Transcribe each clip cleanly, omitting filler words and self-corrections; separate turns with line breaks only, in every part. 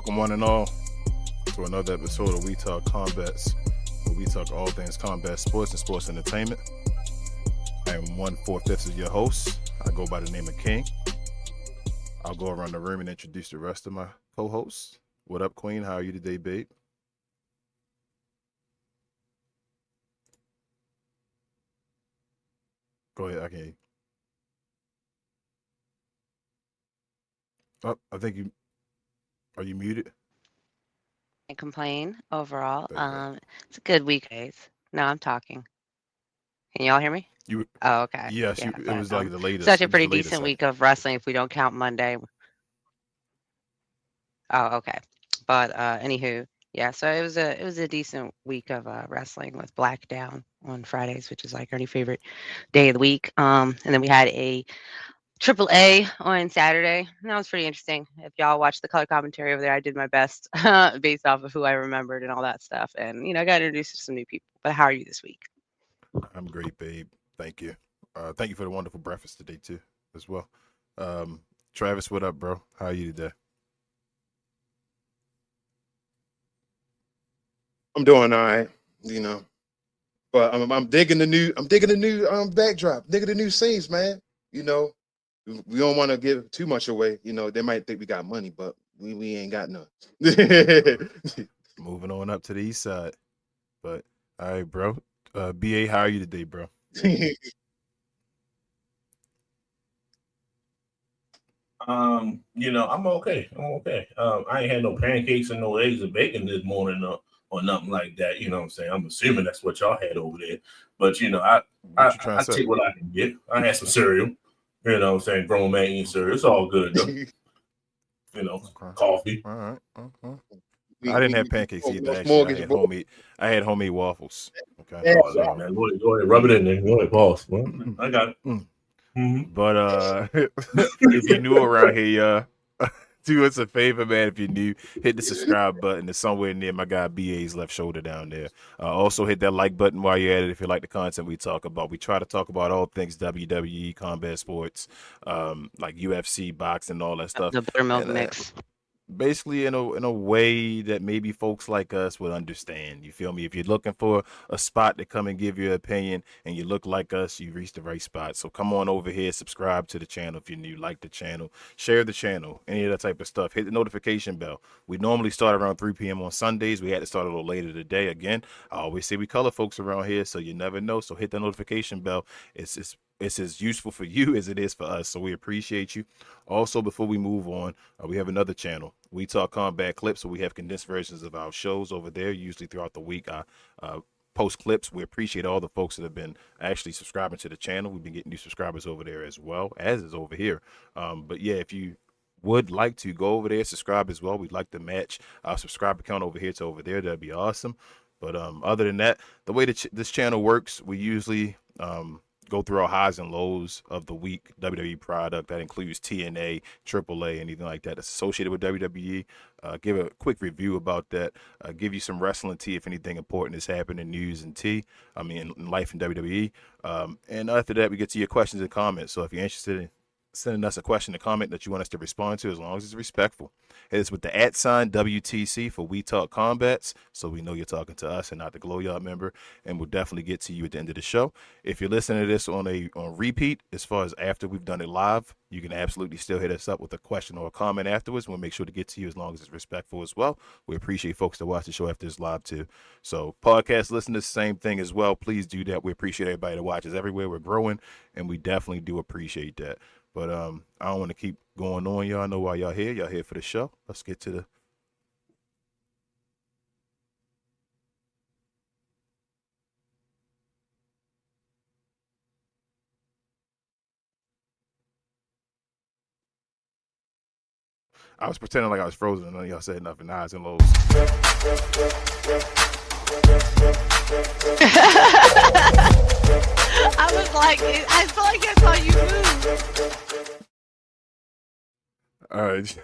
Welcome one and all to another episode of We Talk Combats, where we talk all things combat sports and sports entertainment. I am 1/4 of your host. I go by the name of King. I'll go around the room and introduce the rest of my co-hosts. What up, Queen? How are you today, babe? Go ahead, I can hear you. Oh, I think you are you muted?
Can't complain overall.
There you go.
It's a good week, guys. No, I'm talking. Can y'all hear me?
You
Oh, okay.
yes,
Yeah,
you it
but
was like the latest.
such a
It was
pretty
the latest
decent
second.
week of wrestling if we don't count Monday. Oh, okay. But anywho, yeah. So it was a decent week of wrestling with Blackdown on Fridays, which is like our new favorite day of the week. And then we had a Triple A on Saturday. That was pretty interesting. If y'all watched the color commentary over there, I did my best based off of who I remembered and all that stuff. And I got introduced to some new people. But how are you this week?
I'm great, babe. Thank you. Thank you for the wonderful breakfast today too, as well. Um, Travis, what up, bro? How are you today?
I'm doing all right, you know. But I'm digging the new backdrop, digging the new scenes, man. You know, we don't want to give too much away. You know, they might think we got money, but we ain't got none.
Moving on up to the east side. But all right, bro. BA, how are you today, bro?
I'm okay. I'm okay. I ain't had no pancakes and no eggs and bacon this morning or nothing like that. You know what I'm saying? I'm assuming that's what y'all had over there. But
What you trying
I
to say?
take what I can get. I had some cereal. You know what I'm saying? Grown man eating cereal. It's all good though.
Okay.
Coffee.
All right. Uh-huh.
we,
I didn't
we,
have
we
pancakes either. Actually,
smorgasbord.
I had homemade waffles. Okay.
Yeah,
Oh,
So,
man. Go ahead. Rub it in there. Go ahead. Pause. Well, I got it.
mm.
Mm-hmm.
But if you're new around here, do us a favor, man. If you're new, hit the subscribe button. It's somewhere near my guy BA's left shoulder down there. Also, hit that like button while you're at it if you like the content we talk about. We try to talk about all things WWE, combat sports, like UFC, boxing, all that stuff.
The buttermilk
And
mix.
basically in a way that maybe folks like us would understand. You feel me? If you're looking for a spot to come and give your opinion and you look like us, you reached the right spot. So come on over here, subscribe to the channel if you're new, like the channel, share the channel, any of that type of stuff. Hit the notification bell. We normally start around 3 p.m. on Sundays. We had to start a little later today. Again, I always say we color folks around here, so you never know. So hit the notification bell. It's as useful for you as it is for us. So we appreciate you. Also, before we move on, we have another channel. We Talk Combat Clips, so we have condensed versions of our shows over there. Usually throughout the week, I post clips. We appreciate all the folks that have been actually subscribing to the channel. We've been getting new subscribers over there as well, as is over here. But yeah, if you would like to go over there, subscribe as well. We'd like to match our subscriber count over here to over there. That'd be awesome. But other than that, the way that this channel works, we usually go through our highs and lows of the week WWE product. That includes TNA, AAA, anything like that that's associated with WWE. Give a quick review about that. Give you some wrestling tea if anything important has happened in news and tea. I mean, in life in WWE. And after that, we get to your questions and comments. So if you're interested in sending us a question or comment that you want us to respond to, as long as it's respectful, hit us with the @ WTC for We Talk Combats, so we know you're talking to us and not the Glow Yard member, and we'll definitely get to you at the end of the show. If you're listening to this on repeat, as far as after we've done it live, you can absolutely still hit us up with a question or a comment afterwards. We'll make sure to get to you as long as it's respectful as well. We appreciate folks that watch the show after it's live too. So podcast listeners, same thing as well. Please do that. We appreciate everybody that watches everywhere. We're growing, and we definitely do appreciate that. But I don't want to keep going on. Y'all know why y'all here. Y'all here for the show. Let's get to the. I was pretending like I was frozen, and none of y'all said nothing. Highs and lows.
I was like, I feel like that's how you move.
All right.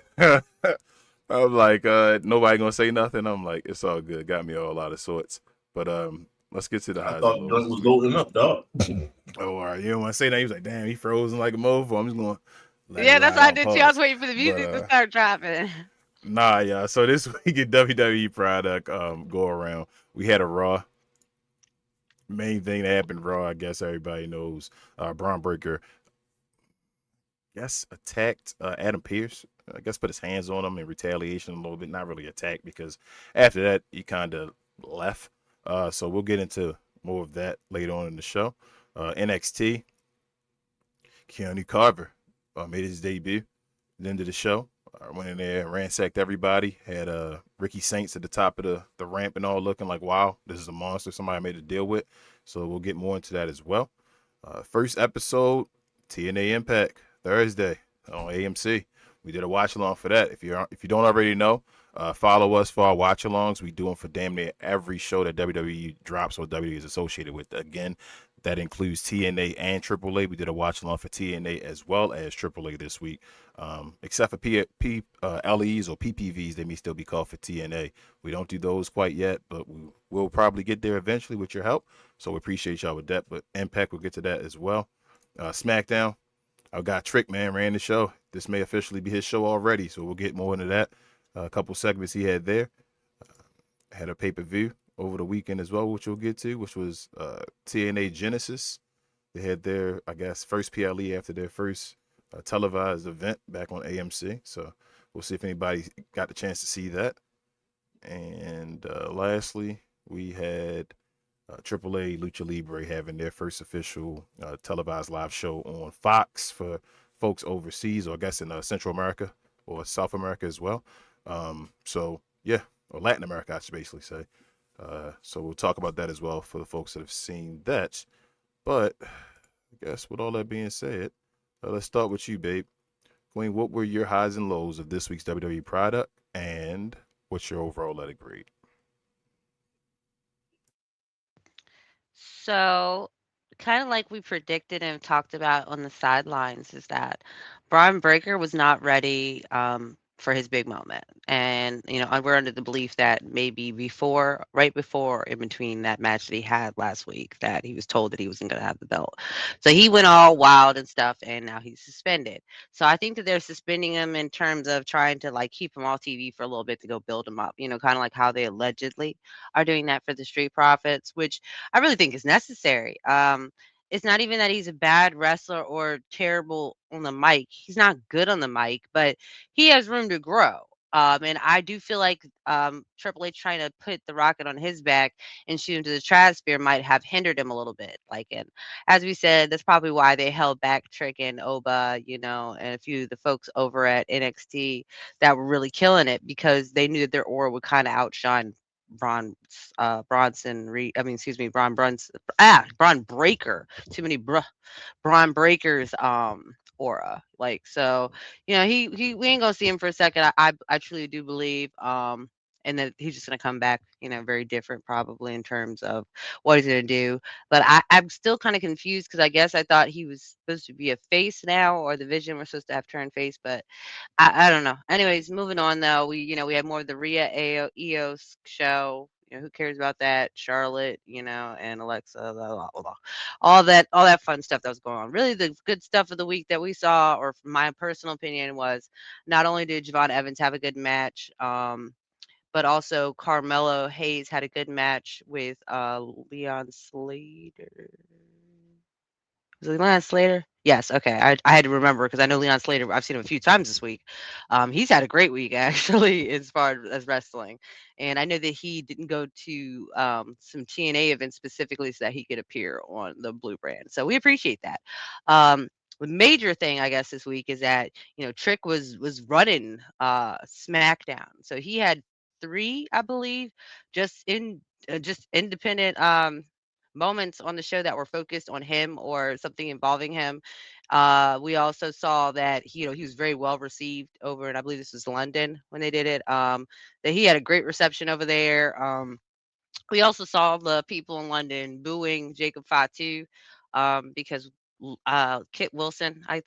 I was like, nobody gonna say nothing. I'm like, it's all good. Got me all out of sorts. But let's get to the
I
highs
thought
and
the
lows.
joint was loading up, dog.
Oh, all right. You don't want to say that? He was like, damn, he frozen like a mofo. I'm just gonna let
Yeah,
it
that's
ride
what I
on
did too. I was
pause.
waiting for the
But
music to start dropping.
Nah, yeah. So this week in WWE product go around, we had a Raw. Main thing that happened Raw, I guess everybody knows. Braun Breaker, guess attacked Adam Pierce. I guess put his hands on him in retaliation a little bit. Not really attack because after that he kind of left. So we'll get into more of that later on in the show. NXT, Keanu Carver made his debut at the end of the show. Went in there, ransacked everybody. Had Ricky Saints at the top of the ramp and all, looking like, wow, this is a monster somebody made a deal with. So we'll get more into that as well. First episode, TNA Impact Thursday on AMC. We did a watch along for that. If you don't already know, follow us for our watch alongs. We do them for damn near every show that WWE drops or WWE is associated with. Again, that includes TNA and AAA. We did a watch along for TNA as well as AAA this week. Except for LEs or PPVs, they may still be called for TNA. We don't do those quite yet, but we will probably get there eventually with your help. So we appreciate y'all with that. But Impact, we'll get to that as well. SmackDown, I got Trick, man, ran the show. This may officially be his show already, so we'll get more into that. A couple segments he had there. Had a pay-per-view over the weekend as well, which we'll get to, which was TNA Genesis. They had their, I guess, first PLE after their first televised event back on AMC. So we'll see if anybody got the chance to see that. And lastly, we had AAA Lucha Libre having their first official televised live show on Fox for folks overseas, or I guess in Central America or South America as well. So yeah, or Latin America, I should basically say. So we'll talk about that as well for the folks that have seen that. But I guess with all that being said, let's start with you, babe. Queen, what were your highs and lows of this week's WWE product, and what's your overall letter grade?
So, kind of like we predicted and talked about on the sidelines, is that Braun Breaker was not ready for his big moment. And, we're under the belief that maybe right before, in between that match that he had last week, that he was told that he wasn't going to have the belt. So he went all wild and stuff, and now he's suspended. So I think that they're suspending him in terms of trying to like keep him off TV for a little bit to go build him up, kind of like how they allegedly are doing that for the Street Profits, which I really think is necessary. It's not even that he's a bad wrestler or terrible on the mic. He's not good on the mic, but he has room to grow. And I do feel like Triple H trying to put the rocket on his back and shoot him to the stratosphere might have hindered him a little bit. Like, and as we said, that's probably why they held back Trick and Oba, and a few of the folks over at NXT that were really killing it because they knew that their aura would kind of outshine Braun Brunson, Braun Breaker. Too many Braun Breakers aura. Like, so, he we ain't gonna see him for a second. I truly do believe and that he's just gonna come back, very different probably in terms of what he's gonna do. But I'm still kind of confused because I guess I thought he was supposed to be a face now, or the Vision was supposed to have turned face, but I don't know. Anyways, moving on though, we had more of the Rhea EOS show. Who cares about that? Charlotte, and Alexa, blah, blah, blah, blah. All that fun stuff that was going on. Really, the good stuff of the week that we saw, or from my personal opinion, was not only did Javon Evans have a good match, but also Carmelo Hayes had a good match with Leon Slater. Was it Leon Slater? Yes. Okay. I had to remember because I know Leon Slater. I've seen him a few times this week. He's had a great week actually, as far as wrestling, and I know that he didn't go to some TNA events specifically so that he could appear on the Blue brand. So we appreciate that. The major thing I guess this week is that Trick was running SmackDown, so he had three, I believe, just independent moments on the show that were focused on him or something involving him. We also saw that he was very well received over, and I believe this was London when they did it. That he had a great reception over there. We also saw the people in London booing Jacob Fatu because Kit Wilson, I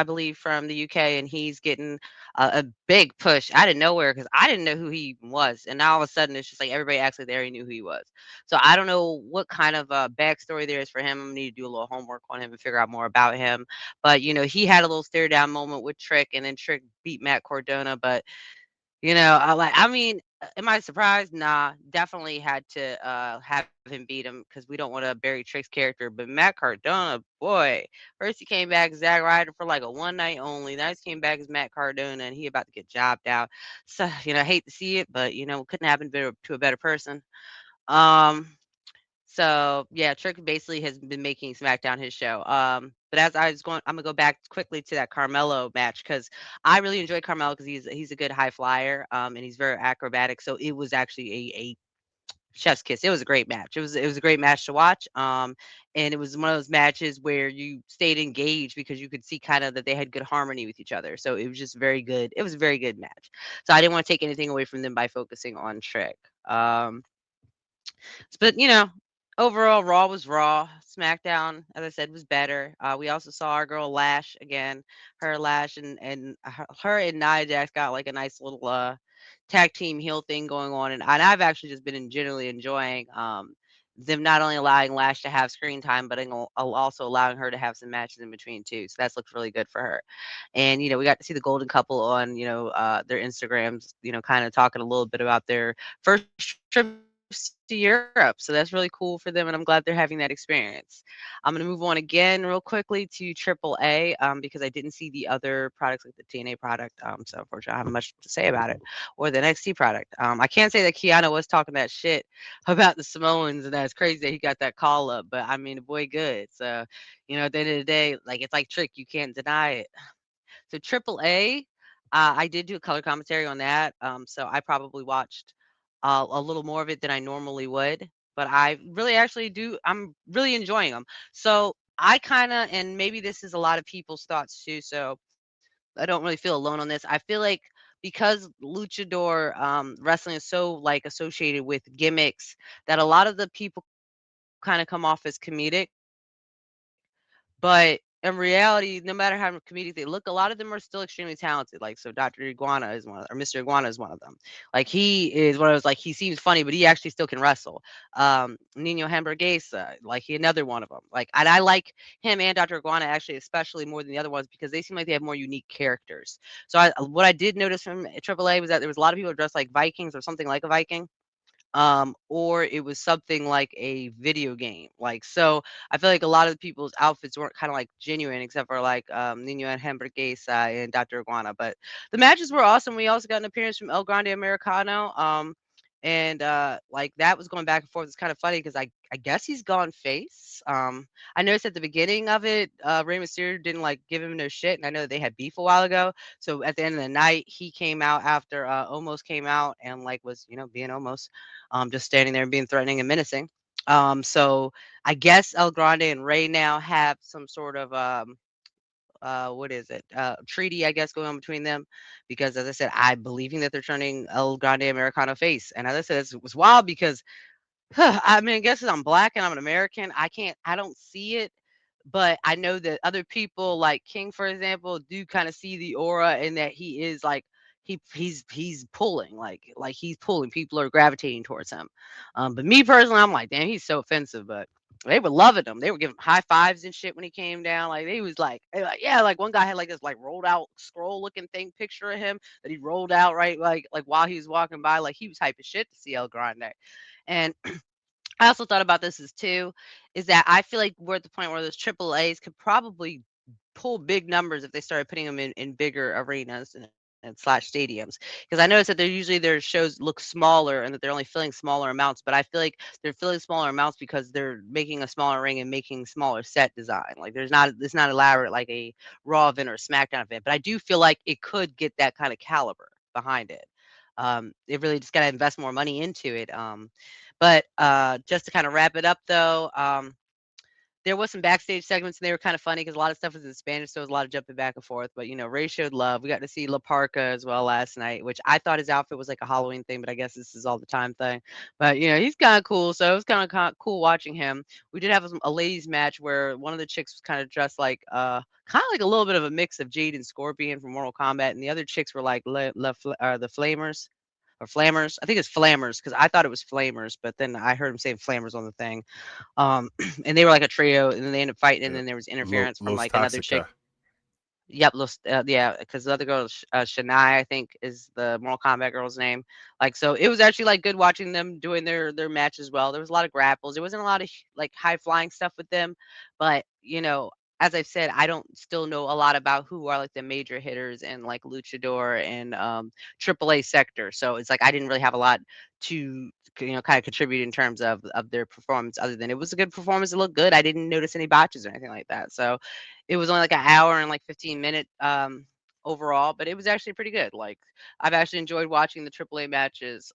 believe, from the UK, and he's getting a big push out of nowhere because I didn't know who he even was, and now all of a sudden it's just like everybody actually there already knew who he was. So I don't know what kind of backstory there is for him. I'm gonna need to do a little homework on him and figure out more about him. But he had a little stare down moment with Trick, and then Trick beat Matt Cardona, but I mean, am I surprised? Nah, definitely had to have him beat him because we don't want to bury Trick's character. But Matt Cardona, boy, first he came back as Zack Ryder for like a one night only. Then he came back as Matt Cardona, and he about to get jobbed out. So I hate to see it, but couldn't happen to a better person. Um, so yeah, Trick basically has been making SmackDown his show. But as I was going, I'm gonna go back quickly to that Carmelo match because I really enjoy Carmelo because he's a good high flyer, and he's very acrobatic. So it was actually a chef's kiss. It was a great match. It was a great match to watch. And it was one of those matches where you stayed engaged because you could see kind of that they had good harmony with each other. So it was just very good. It was a very good match. So I didn't want to take anything away from them by focusing on Trick. But overall, Raw was Raw. SmackDown, as I said, was better. We also saw our girl Lash again. Her Lash and her and Nia Jax got like a nice little tag team heel thing going on, and I've actually just been generally enjoying them not only allowing Lash to have screen time, but also allowing her to have some matches in between too. So that's looked really good for her. And we got to see the Golden Couple on their Instagrams. Kind of talking a little bit about their first trips to Europe. So that's really cool for them, and I'm glad they're having that experience. I'm going to move on again real quickly to Triple A because I didn't see the other products like the TNA product. So unfortunately, I don't have much to say about it or the NXT product. I can't say that Keanu was talking that shit about the Samoans, and that's crazy that he got that call up. But I mean, the boy good. So at the end of the day, like it's like Trick, you can't deny it. So Triple A, I did do a color commentary on that. So I probably watched a little more of it than I normally would, but I really actually do. I'm really enjoying them. So I kind of, and maybe this is a lot of people's thoughts too. So I don't really feel alone on this. I feel like because luchador wrestling is so like associated with gimmicks that a lot of the people kind of come off as comedic, but in reality, no matter how comedic they look, a lot of them are still extremely talented. Like, so Dr. Iguana is one of, or Mr. Iguana is one of them. Like, he is one of those, like, he seems funny, but he actually still can wrestle. Nino Hamburguesa, like, he another one of them. Like, and I like him and Dr. Iguana actually, especially more than the other ones, because they seem like they have more unique characters. So, what I did notice from AAA was that there was a lot of people dressed like Vikings or something like a Viking, or it was something like a video game. Like, so I feel like a lot of the people's outfits weren't kind of like genuine, except for like Nino and Hamburguesa and Dr. Iguana. But the matches were awesome. We also got an appearance from El Grande Americano. And like that was going back and forth. It's kind of funny because I guess he's gone face. I noticed at the beginning of it, Rey Mysterio didn't like give him no shit, and I know that they had beef a while ago. So at the end of the night, he came out after Omos came out and like was being Omos, just standing there and being threatening and menacing. So I guess El Grande and Ray now have some sort of what is it treaty, I guess, going on between them, because as I said, I believing that they're turning El Grande Americano face. And as I said, it was wild because I mean, I guess 'cause I'm black and I'm an American, I don't see it, but I know that other people like King, for example, do kind of see the aura and that he is like he's pulling like he's pulling. People are gravitating towards him. But me personally, I'm like, damn, he's so offensive. But they were loving him. They were giving him high fives and shit when he came down. Like they like yeah, like one guy had like this like rolled out scroll looking thing picture of him that he rolled out right like while he was walking by. Like he was hype as shit to see El Grande. And I also thought about this as too, is that I feel like we're at the point where those triple A's could probably pull big numbers if they started putting them in bigger arenas and slash stadiums. Because I noticed that they're usually their shows look smaller and that they're only filling smaller amounts. But I feel like they're filling smaller amounts because they're making a smaller ring and making smaller set design. Like it's not elaborate like a Raw event or a SmackDown event. But I do feel like it could get that kind of caliber behind it. It really just got to invest more money into it. But just to kind of wrap it up, though, there was some backstage segments and they were kind of funny because a lot of stuff was in Spanish, so it was a lot of jumping back and forth. But Ray showed love. We got to see La Parca as well last night, which I thought his outfit was like a Halloween thing, but I guess this is all the time thing. But he's kind of cool, so it was kind of cool watching him. We did have a ladies match where one of the chicks was kind of dressed like kind of like a little bit of a mix of Jade and Scorpion from Mortal Kombat, and the other chicks were like the Flamers or Flammers. I think it's Flammers because I thought it was Flamers, but then I heard him saying Flammers on the thing. And they were like a trio, and then they ended up fighting, and then there was interference from
Los
like another chick.
Toxica.
Yep, yeah, because the other girl, Shania, I think, is the Mortal Kombat girl's name. Like, so it was actually like good watching them doing their match as well. There was a lot of grapples. There wasn't a lot of like high flying stuff with them, but as I've said, I don't still know a lot about who are like the major hitters in like Luchador and AAA sector. So it's like I didn't really have a lot to kind of contribute in terms of their performance, other than it was a good performance. It looked good. I didn't notice any botches or anything like that. So it was only like an hour and like 15-minute overall, but it was actually pretty good. Like I've actually enjoyed watching the AAA matches,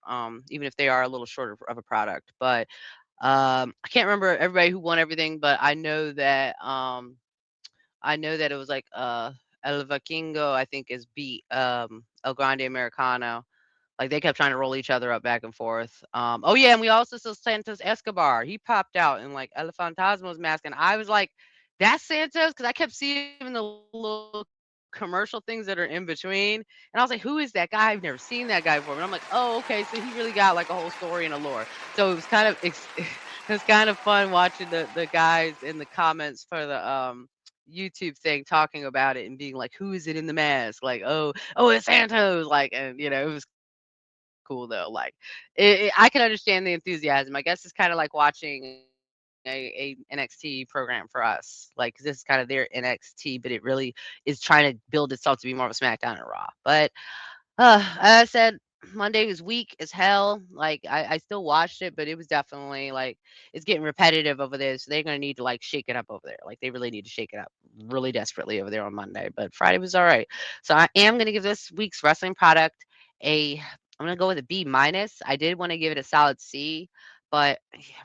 even if they are a little shorter of a product. But I can't remember everybody who won everything, but I know that it was like El Vikingo, I think, is beat El Grande Americano. Like they kept trying to roll each other up back and forth. Oh yeah, and we also saw Santos Escobar. He popped out in like El Fantasma's mask, and I was like, "That's Santos," because I kept seeing him in the little commercial things that are in between, and I was like, "Who is that guy? I've never seen that guy before." And I'm like, "Oh, okay, so he really got like a whole story and a lore." So it was kind of it was kind of fun watching the guys in the comments for the YouTube thing talking about it and being like, "Who is it in the mask?" Like, "Oh, it's Santos!" Like, and it was cool though. Like, I can understand the enthusiasm. I guess it's kind of like watching a NXT program for us. Like, 'cause this is kind of their NXT, but it really is trying to build itself to be more of a SmackDown and Raw. But as I said, Monday was weak as hell. Like I still watched it, but it was definitely like it's getting repetitive over there. So they're gonna need to like shake it up over there. Like they really need to shake it up really desperately over there on Monday. But Friday was all right. So I am gonna give this week's wrestling product a I'm gonna go with a B minus. I did want to give it a solid C, but yeah,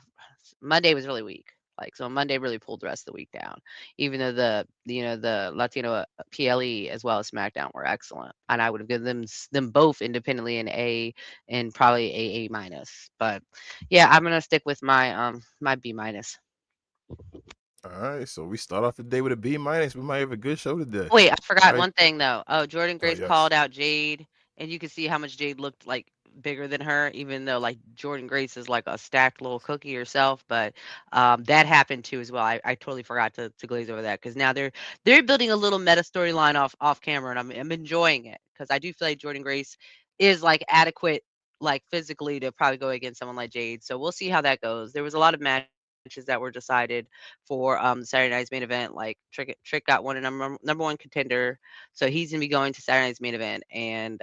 Monday was really weak. Like so Monday really pulled the rest of the week down, even though the Latino PLE as well as SmackDown were excellent, and I would have given them both independently an A and probably A minus. But yeah, I'm gonna stick with my B minus.
All right, so we start off the day with a B minus. We might have a good show today.
Wait, I
All
forgot
right.
one thing though. Oh, Jordan
Oh
Grace
yes.
called out Jade, and you could see how much Jade looked like bigger than her, even though like Jordan Grace is like a stacked little cookie herself. But that happened too as well. I totally forgot to glaze over that because now they're building a little meta storyline off camera, and I'm enjoying it because I do feel like Jordan Grace is like adequate like physically to probably go against someone like Jade. So we'll see how that goes. There was a lot of matches that were decided for Saturday night's main event. Like Trick got one a number one contender, so he's gonna be going to Saturday night's main event, and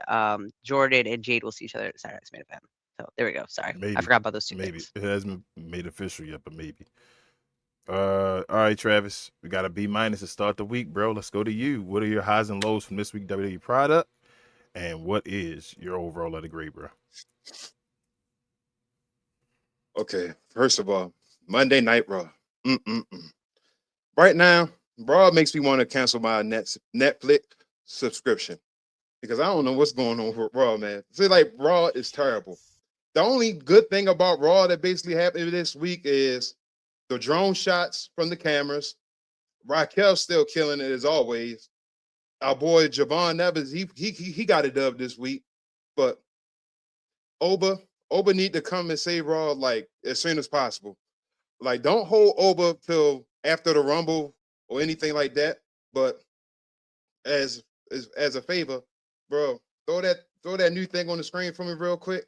Jordan and Jade will see each other at Saturday night's main event. So there we go. Sorry, I
Maybe.
forgot about those two
Maybe
things.
it hasn't made official yet, but maybe. All right, Travis. We got a B minus to start the week, bro. Let's go to you. What are your highs and lows from this week WWE product, and what is your overall of the grade, bro?
Okay, first of all, Monday Night Raw. Mm-mm-mm. Right now, Raw makes me want to cancel my Netflix subscription because I don't know what's going on with Raw, man. See, like Raw is terrible. The only good thing about Raw that basically happened this week is the drone shots from the cameras. Raquel's still killing it as always. Our boy Javon Nevers, he got a dub this week, but Oba need to come and save Raw like as soon as possible. Like, don't hold Oba till after the Rumble or anything like that. But as a favor, bro, throw that new thing on the screen for me real quick.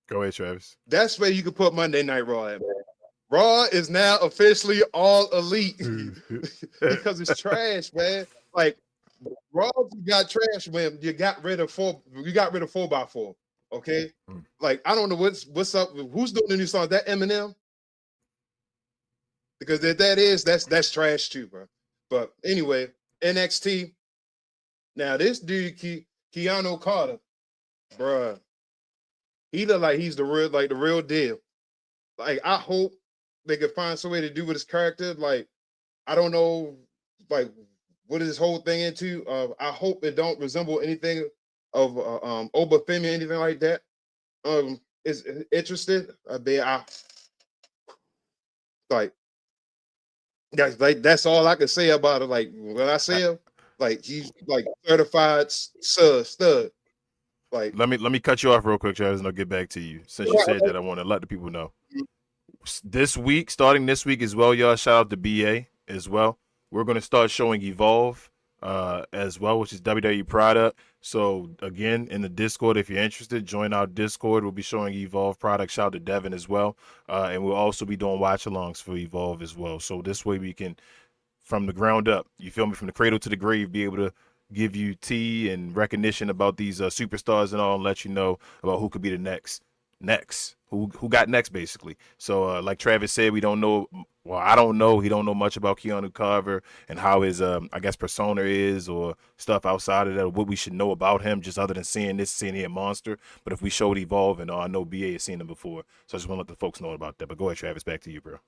Go ahead, Travis.
That's where you can put Monday Night Raw at, man. Raw is now officially all elite because it's trash, man. Like Raw got trash when you got rid of 4x4. Okay. Like, I don't know what's up. Who's doing the new song? That Eminem? Because that's trash too, bro. But anyway, NXT. Now this dude, Keanu Carter, bruh, he look like he's the real deal. Like, I hope they could find some way to do with his character. Like, I don't know, like, what is this whole thing into? I hope it don't resemble anything of Obafemi or anything like that. Is interested. I like, guys, like, that's all I can say about it. Like, when I say it, Like he's like certified stud. Like
Let me cut you off real quick, Travis, and I'll get back to you. Since you said that, I want to let the people know. This week, starting this week as well, y'all, shout out to BA as well. We're going to start showing Evolve as well, which is WWE product. So, again, in the Discord, if you're interested, join our Discord. We'll be showing Evolve product. Shout out to Devin as well. And we'll also be doing watch-alongs for Evolve as well. So this way we can, from the ground up, you feel me, from the cradle to the grave, be able to give you tea and recognition about these superstars and all, and let you know about who could be the next, who got next, basically. So like Travis said, we don't know. Well, I don't know. He don't know much about Keanu Carver and how his I guess persona is or stuff outside of that, or what we should know about him, just other than seeing he a monster. But if we showed Evolve, and I know BA has seen him before, so I just want to let the folks know about that. But go ahead, Travis, back to you, bro.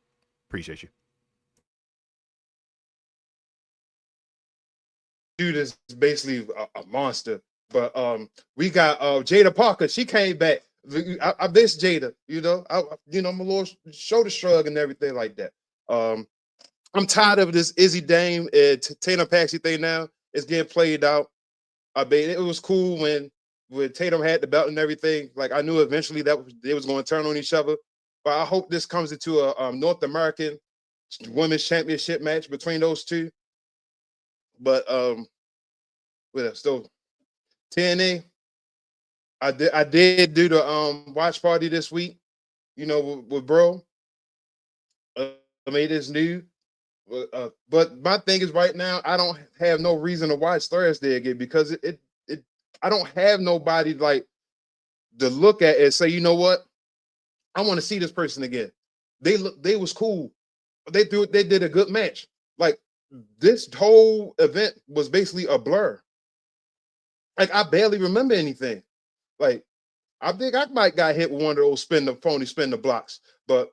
Appreciate you.
dude is basically a monster. But we got Jada Parker. She came back. I miss Jada. I'm a little shoulder shrug and everything like that. I'm tired of this Izzy Dame and Tatum Paxi thing now. It's getting played out. I mean, it was cool when Tatum had the belt and everything. Like I knew eventually that they was going to turn on each other. But I hope this comes into a North American Women's Championship match between those two. But still TNA. I did do the watch party this week, with bro. I made this new. But my thing is right now, I don't have no reason to watch Thursday again because I don't have nobody like to look at and say, you know what? I want to see this person again. They was cool. They did a good match. Like this whole event was basically a blur. Like I barely remember anything. Like I think I might got hit with one of those spin the blocks, but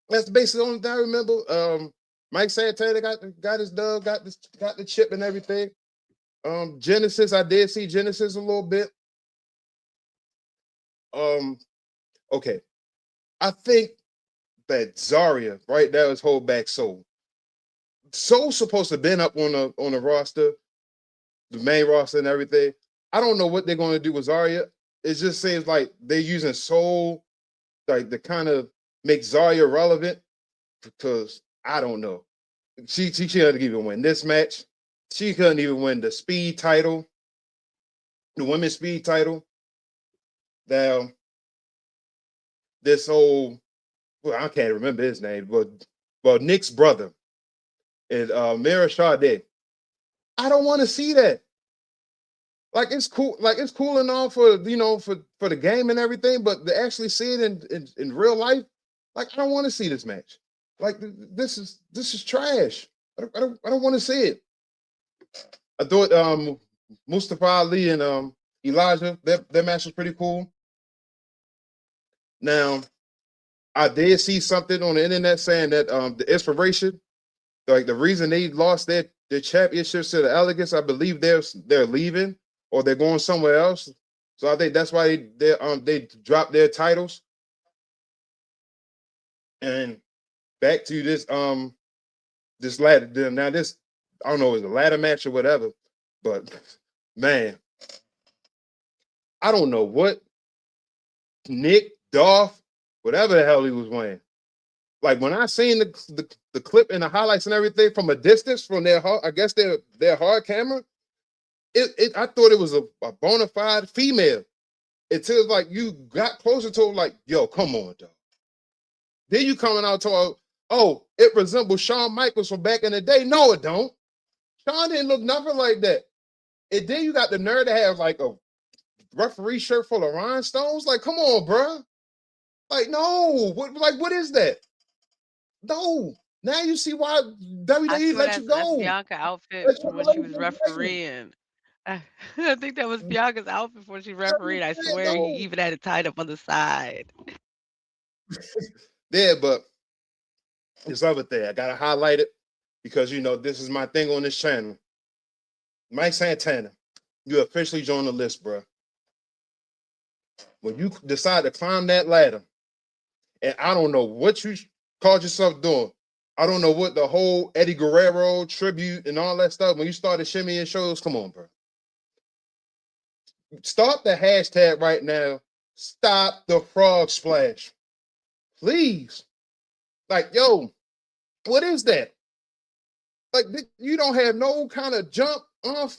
that's basically the only thing I remember. Mike Santana got his dub, got the chip and everything. Genesis, I did see Genesis a little bit. Okay. I think that Zarya right now is hold back Soul. Soul's supposed to have been up on the roster, the main roster and everything. I don't know what they're going to do with Zarya. It just seems like they're using Soul like to kind of make Zarya relevant because I don't know. She couldn't even win this match. She couldn't even win the speed title, the women's speed title. Now, this whole, I can't remember his name, but Nick's brother and Mira Sade. I don't want to see that. Like it's cool and all for for the game and everything, but to actually see it in real life, like I don't want to see this match. Like this is trash. I don't want to see it. I thought Mustafa Ali and Elijah, their match was pretty cool. Now, I did see something on the internet saying that the Inspiration, like the reason they lost their championships to the Elegance, I believe they're leaving or they're going somewhere else. So I think that's why they dropped their titles. And back to this ladder. Now this, I don't know, is a ladder match or whatever, but man, I don't know what Nick, Dolph, whatever the hell he was wearing. Like when I seen the clip and the highlights and everything from a distance from their hard camera, I thought it was a bona fide female. Until like you got closer to it, like, yo, come on, dog. Then you coming out to it resembles Shawn Michaels from back in the day. No, it don't. Shawn didn't look nothing like that. And then you got the nerve to have like a referee shirt full of rhinestones. Like, come on, bro. Like, no. What is that? No. Now you see why WWE let you go.
That's Bianca outfit from when she was refereeing. I think that was Bianca's outfit when she refereed. I swear he even had it tied up on the side.
Yeah, but this other thing, I gotta highlight it because this is my thing on this channel. Mike Santana, you officially joined the list, bro. When you decide to climb that ladder, and I don't know what you called yourself doing, I don't know what the whole Eddie Guerrero tribute and all that stuff. When you started shimmying shows, come on, bro. Start the hashtag right now. Stop the frog splash. Please. Like, yo, what is that? Like, you don't have no kind of jump off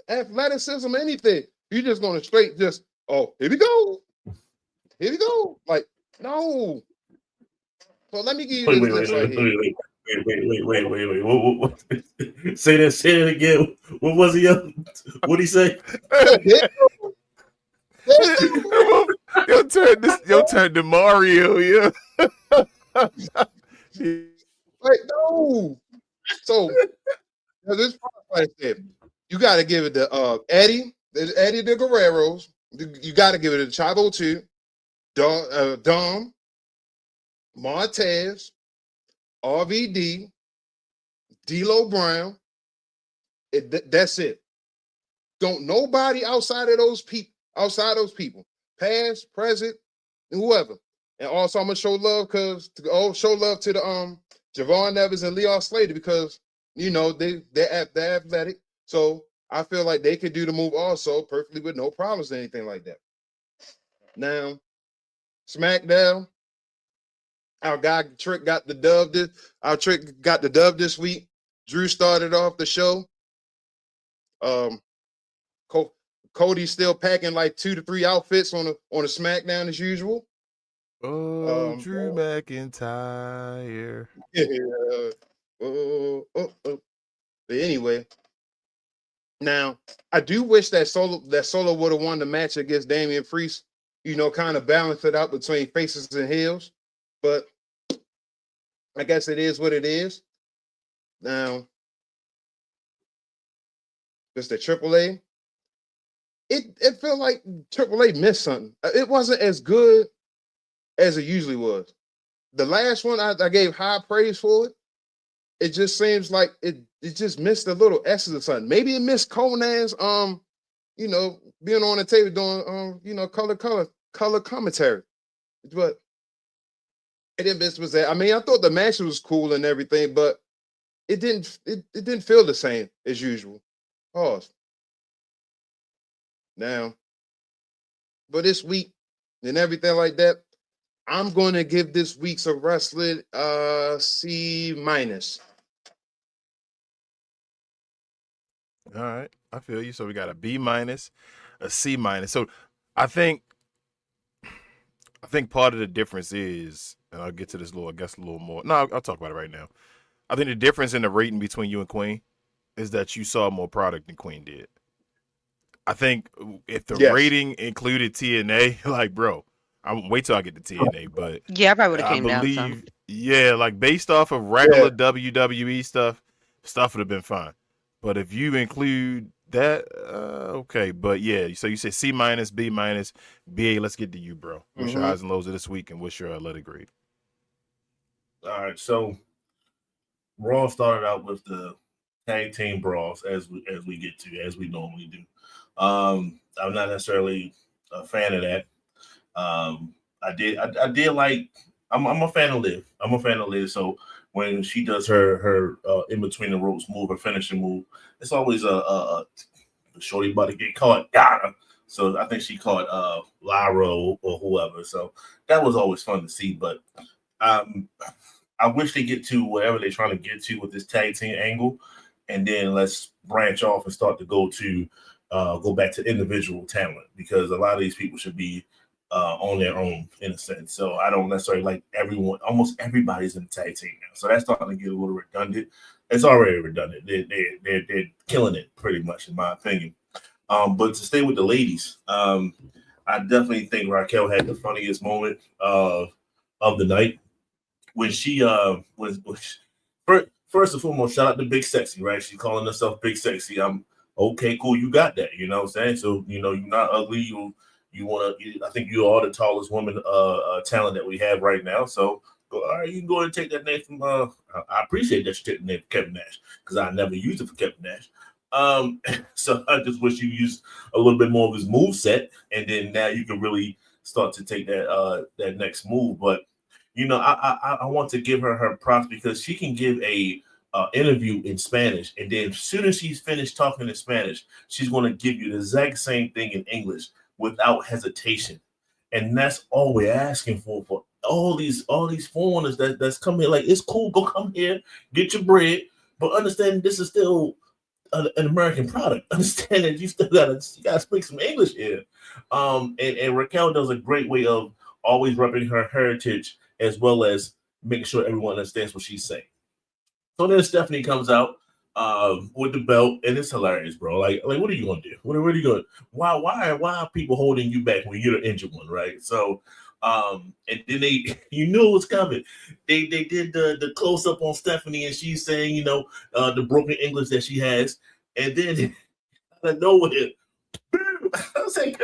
athleticism, anything. You're just going to straight just, oh, here we go. Here we go. Like, no. So let me give you this right here.
Wait. What? Say that again. What was he? What'd he say?
Yo, turn to Mario, yeah.
Like, no. So this like I said, you got to give it to Eddie the Guerreros. You got to give it to Chavo 2, Dom, Montez, RVD, D'Lo Brown. That's it. Don't nobody outside those people, past, present, and whoever. And also, I'm gonna show love to the Javon Evans and Leon Slater because you know they're athletic. So I feel like they could do the move also perfectly with no problems or anything like that. Now, SmackDown, our guy Trick got the dub this week. Drew started off the show. Cody's still packing like 2 to 3 outfits on a SmackDown as usual.
Oh, Drew McIntyre.
Yeah. But anyway, now I do wish that Solo would have won the match against Damian Priest. You know, kind of balance it out between faces and heels. But I guess it is what it is. Now, just the AAA. It felt like AAA missed something. It wasn't as good as it usually was. The last one I gave high praise for it. It just seems like it just missed a little essence of something. Maybe it missed Conan's being on the table doing color commentary. But it didn't miss was that. I mean, I thought the match was cool and everything, but it didn't feel the same as usual. Pause. Now, but this week and everything like that, I'm going to give this week's of wrestling C-.
All right, I feel you. So we got a B-, a C-. So I think part of the difference is, and I'll get to this a little more. No, I'll talk about it right now. I think the difference in the rating between you and Queen is that you saw more product than Queen did. I think if the rating included TNA, like, bro, I'm wait till I get to TNA, but
yeah, I probably would have
I
came down some.
believe, yeah, like based off of regular WWE stuff would have been fine. But if you include that, okay. But yeah, so you say C-, B-, BA. Let's get to you, bro. What's your highs and lows of this week, and what's your letter grade?
All right, so Raw started out with the tag team brawls as we normally do. I'm not necessarily a fan of that. I did like. I'm a fan of Liv. I'm a fan of Liv. So when she does her in between the ropes move, her finishing move, it's always a shorty about to get caught. Got her. So I think she caught Lyra or whoever. So that was always fun to see. But I wish they get to whatever they're trying to get to with this tag team angle, and then let's branch off and start to go back to individual talent, because a lot of these people should be on their own in a sense. So I don't necessarily like everyone. Almost everybody's in the tag team now, so that's starting to get a little redundant. It's already redundant. They're killing it pretty much, in my opinion. But to stay with the ladies, I definitely think Raquel had the funniest moment of the night when she first and foremost, shout out to Big Sexy, right? She's calling herself Big Sexy. I'm okay, cool. You got that, you know what I'm saying? So you're not ugly. I think you are the tallest woman talent that we have right now. So all right, you can go ahead and take that name from. I appreciate that you took the name for Kevin Nash, because I never used it for Kevin Nash. So I just wish you used a little bit more of his move set, and then now you can really start to take that next move. But I want to give her props because she can give a interview in Spanish, and then as soon as she's finished talking in Spanish, she's going to give you the exact same thing in English without hesitation. And that's all we're asking for all these foreigners that's coming here. Like, it's cool, go come here, get your bread, but understand this is still an American product. Understand that you gotta speak some English here. And Raquel does a great way of always repping her heritage as well as making sure everyone understands what she's saying. So then Stephanie comes out with the belt, and it's hilarious, bro. Like what are you gonna do? What are you going? Why are people holding you back when you're the injured one, right? So, and then you knew it was coming. They did the close up on Stephanie, and she's saying, the broken English that she has, and then out of nowhere, I was like,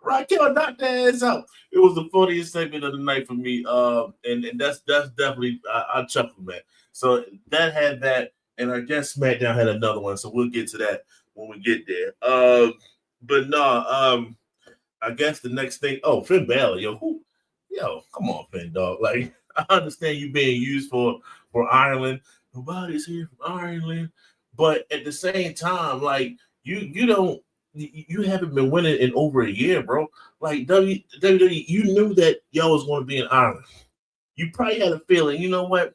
Raquel knocked that ass out. It was the funniest segment of the night for me. And that's definitely I chuckled, man. So that had that, and I guess SmackDown had another one. So we'll get to that when we get there. But no, I guess the next thing. Oh, Finn Balor, yo, come on, Finn, dog. Like, I understand you being used for Ireland. Nobody's here from Ireland, but at the same time, like you don't. You haven't been winning in over a year, bro. Like WWE, you knew that y'all was going to be in Ireland. You probably had a feeling. You know what?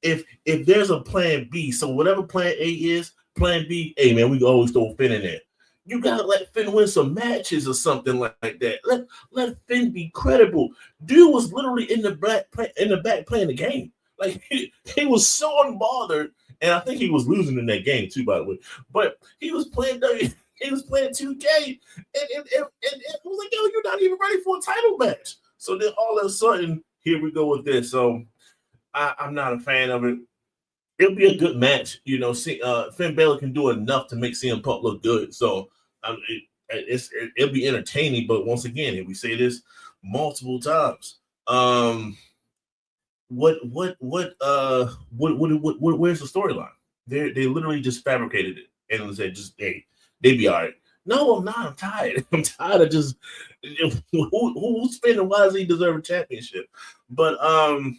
If there's a plan B, so whatever plan A is, plan B, hey man, we can always throw Finn in there. You gotta let Finn win some matches or something like that. Let Finn be credible. Dude was literally in the back playing the game. Like he was so unbothered, and I think he was losing in that game too, by the way. But he was playing He was playing 2K, and it was like, yo, you're not even ready for a title match. So then all of a sudden, here we go with this. So I'm not a fan of it. It'll be a good match. Finn Balor can do enough to make CM Punk look good. So it'll be entertaining. But once again, if we say this multiple times, where's the storyline? They literally just fabricated it and said they'd be all right. No, I'm not. I'm tired. I'm tired of just who's spinning. Why does he deserve a championship? But I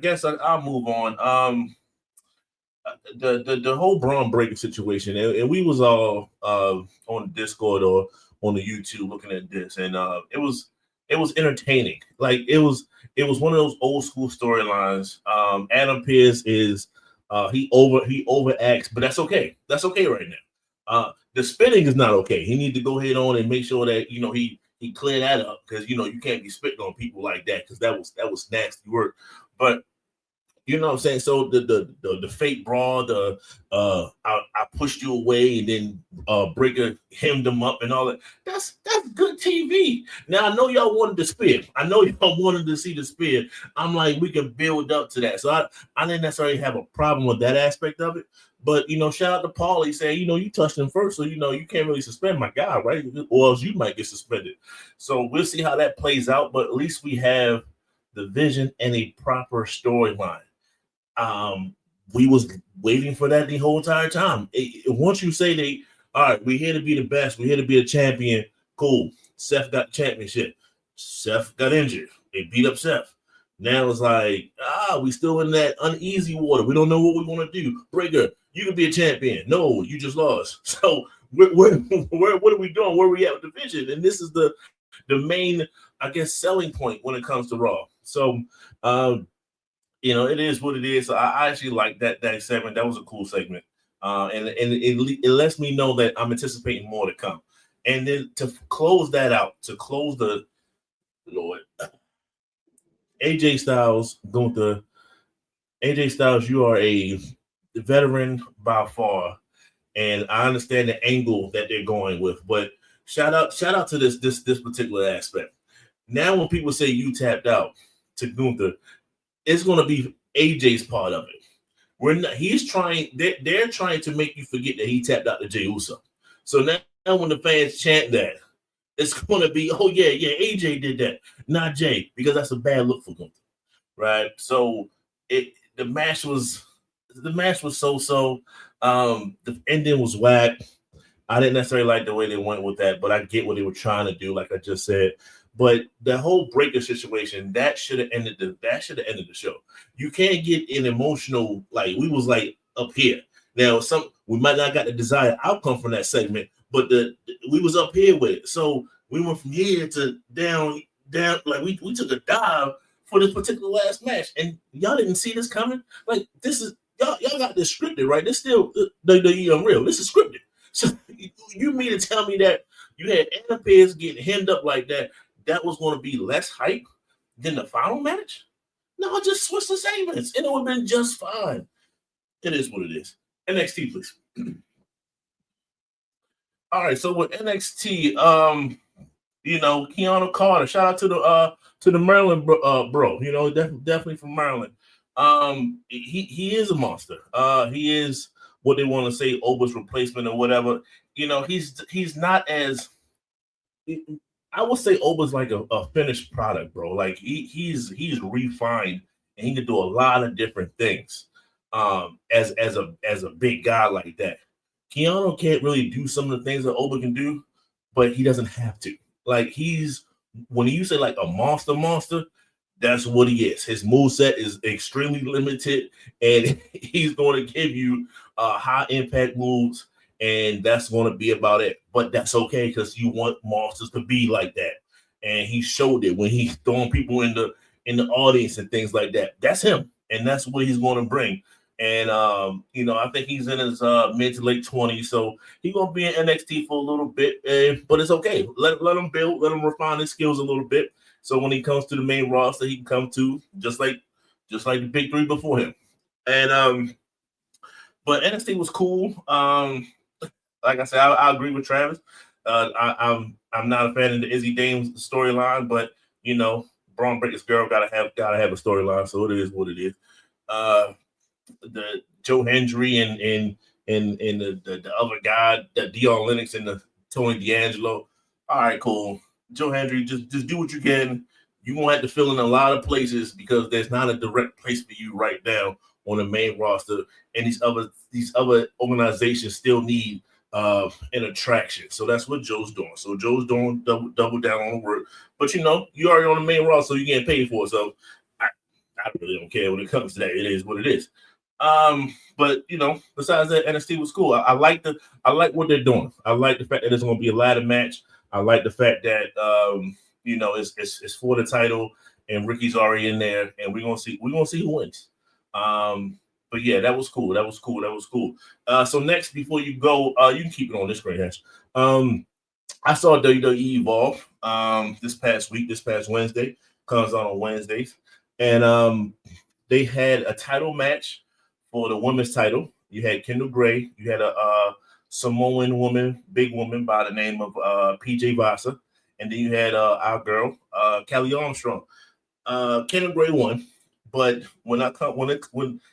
guess I'll move on. The whole Braun Breaker situation, and we was all on Discord or on the YouTube looking at this, and it was entertaining. Like it was one of those old school storylines. Adam Pearce is he overacts, but that's okay. That's okay right now. The spitting is not okay. He need to go ahead on and make sure that he clear that up, because you can't be spitting on people like that, because that was nasty work. But you know what I'm saying? So the fake brawl, I pushed you away, and then Breaker hemmed him up and all that. That's good TV. Now I know y'all wanted the spear. I know y'all wanted to see the spear. I'm like, we can build up to that. So I didn't necessarily have a problem with that aspect of it. But shout out to Paulie saying, you touched him first, so you can't really suspend my guy, right? Or else you might get suspended. So we'll see how that plays out. But at least we have the vision and a proper storyline. We was waiting for that the whole entire time. Once you say all right, we're here to be the best, we're here to be a champion, cool. Seth got the championship. Seth got injured. They beat up Seth. Now it's like, we still in that uneasy water. We don't know what we want to do. Breaker, you can be a champion. No, you just lost. So what are we doing? Where are we at with the division? And this is the main, I guess, selling point when it comes to Raw. So it is what it is. So I actually like that segment. That was a cool segment. And it lets me know that I'm anticipating more to come. And then to close that out, to close the Lord, AJ Styles, Gunther. AJ Styles, you are a veteran by far, and I understand the angle that they're going with. But shout out to this particular aspect. Now, when people say you tapped out to Gunther, it's going to be AJ's part of it. They're trying to make you forget that he tapped out to Jey Uso. So now when the fans chant that, it's going to be, oh yeah, AJ did that, not Jay, because that's a bad look for Gunther, right? So the match was so. The ending was whack. I didn't necessarily like the way they went with that, but I get what they were trying to do, like I just said. But the whole breaker situation that should have ended the show. You can't get an emotional like we was like up here. Now we might not got the desired outcome from that segment, but we was up here with it. So we went from here to down like we took a dive for this particular last match, and y'all didn't see this coming. Like this is y'all got this scripted, right? This still the unreal. This is scripted. So you mean to tell me that you had Anna Pierce getting hemmed up like that? That was going to be less hype than the final match? No, just switch the segments, and it would have been just fine. It is what it is. NXT, please. All right, so with NXT, Keanu Carter. Shout out to the Maryland bro. Definitely from Maryland. He is a monster. He is what they want to say, Oba's replacement or whatever. He's not as I would say Oba's like a finished product, bro. Like he's refined and he can do a lot of different things. As a big guy like that. Keanu can't really do some of the things that Oba can do, but he doesn't have to. Like when you say like a monster, that's what he is. His moveset is extremely limited, and he's going to give you high impact moves, and that's going to be about it. But that's okay because you want monsters to be like that, and he showed it when he's throwing people in the audience and things like that. That's him, and that's what he's going to bring. And I think he's in his mid to late 20s, so he's gonna be in NXT for a little bit, but it's okay. Let him build, let him refine his skills a little bit. So when he comes to the main roster, he can come to just like the big three before him. And but NXT was cool. Like I said, I agree with Travis. I'm not a fan of the Izzy Dames storyline, but Braun Breaker's girl gotta have a storyline, so it is what it is. The Joe Hendry and the other guy, the Dion Lennox and the Tony D'Angelo. All right, cool. Joe Hendry, just do what you can. You won't have to fill in a lot of places because there's not a direct place for you right now on the main roster, and these other organizations still need an attraction. So that's what Joe's doing. So Joe's doing double down on the work. But you already on the main roster, so you getting paid for it. So I really don't care when it comes to that. It is what it is. But besides that, NXT was cool. I like what they're doing. I like the fact that it's going to be a ladder match. I like the fact that it's for the title and Ricky's already in there, and we're gonna see who wins. But yeah, that was cool. So next, before you go, you can keep it on this screen, Hash. I saw WWE Evolve this past Wednesday. Comes on Wednesdays, and they had a title match for the women's title. You had Kendall Gray. You had a Samoan woman, big woman by the name of PJ Vasa. And then you had our girl, Kelly Armstrong. Kendall Gray won. But when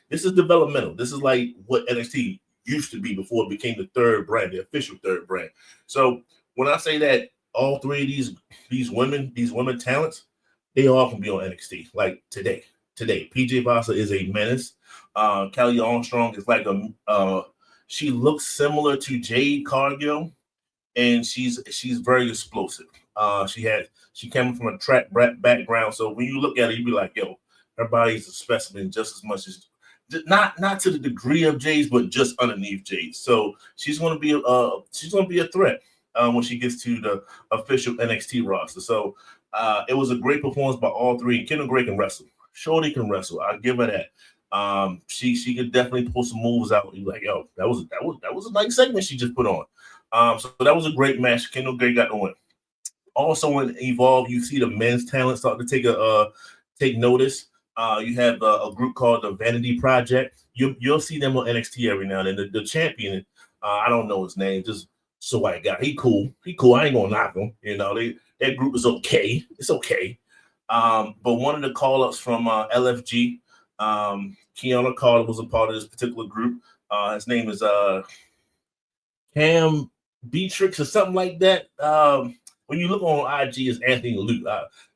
this is developmental, this is like what NXT used to be before it became the third brand, the official third brand. So when I say that all three of these women talents, they all can be on NXT like today. PJ Vasa is a menace. Kelly Armstrong is like she looks similar to Jade Cargill, and she's very explosive. She came from a track background, so when you look at her, you be like, yo, her body's a specimen just as much as not to the degree of Jade's, but just underneath Jade. So she's gonna be a threat when she gets to the official NXT roster. So it was a great performance by all three. And Kendall Gray can wrestle. Shorty can wrestle. I'll give her that. She could definitely pull some moves out. You're like, yo, that was a nice segment she just put on. So that was a great match. Kendall Gray got the win. Also in Evolve, you see the men's talent starting to take notice. You have a group called the Vanity Project. You'll see them on NXT every now and then. The champion, I don't know his name, just so white guy. He cool. I ain't gonna knock him. That group is okay. It's okay. But one of the call-ups from LFG, Keanu Carter was a part of this particular group. His name is Cam Beatrix or something like that. When you look on IG, it's Anthony Luke.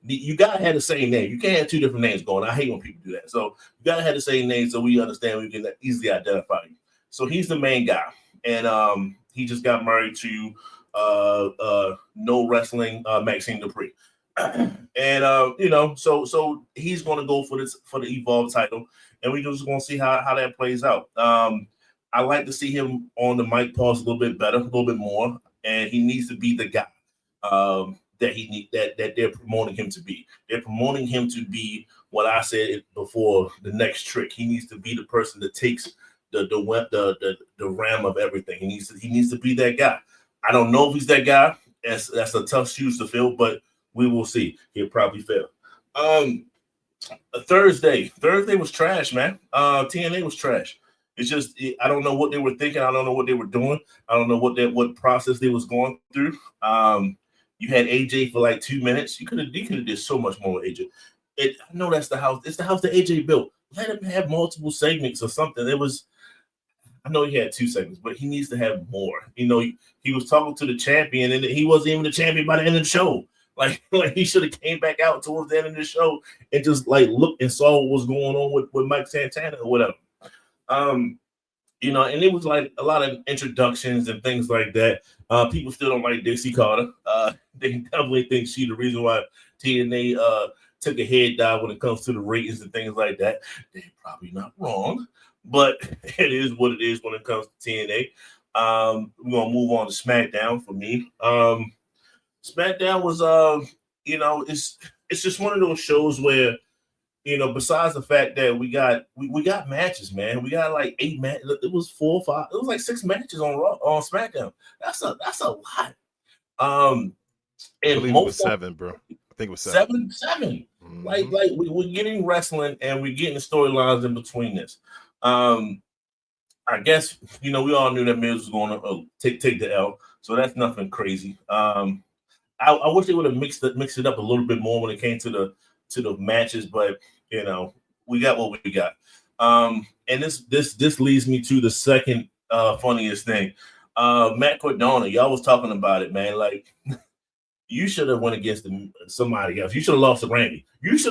You gotta have the same name. You can't have two different names going. I hate when people do that. So you gotta have the same name so we understand we can easily identify you. So he's the main guy, and he just got married to No Wrestling Maxine Dupree. And so he's going to go for the Evolve title, and we just going to see how that plays out. I like to see him on the mic pause a little bit better, a little bit more, and he needs to be the guy that they're promoting him to be. They're promoting him to be what I said before, the next Trick. He needs to be the person that takes the ram of everything. He needs to be that guy. I don't know if he's that guy. That's a tough shoes to fill, but we will see. He'll probably fail. Thursday was trash, man. TNA was trash. It's just I don't know what they were thinking. I don't know what they were doing. I don't know what process they was going through. You had AJ for like 2 minutes. You could have did so much more with AJ. I know that's the house. It's the house that AJ built. Let him have multiple segments or something. I know he had 2 segments, but he needs to have more. He was talking to the champion, and he wasn't even the champion by the end of the show. Like he should have came back out towards the end of the show and just like looked and saw what was going on with Mike Santana or whatever. And it was like a lot of introductions and things like that. People still don't like Dixie Carter. They definitely think she's the reason why TNA took a head dive when it comes to the ratings and things like that. They're probably not wrong, but it is what it is when it comes to TNA. We're gonna move on to SmackDown for me. SmackDown was it's just one of those shows where besides the fact that we got matches, man. We got like 8 matches. It was 4 or 5. It was like 6 matches on SmackDown. That's a lot.
I believe it was 7, bro. I think it was 7.
7.
Mm-hmm.
Like we're getting wrestling and we're getting storylines in between this. I guess we all knew that Miz was going to take the L, so that's nothing crazy. I wish they would have mixed it up a little bit more when it came to the matches, but we got what we got. And this leads me to the second funniest thing. Matt Cardona, y'all was talking about it, man. Like you should have went against somebody else. You should have lost to Randy. That's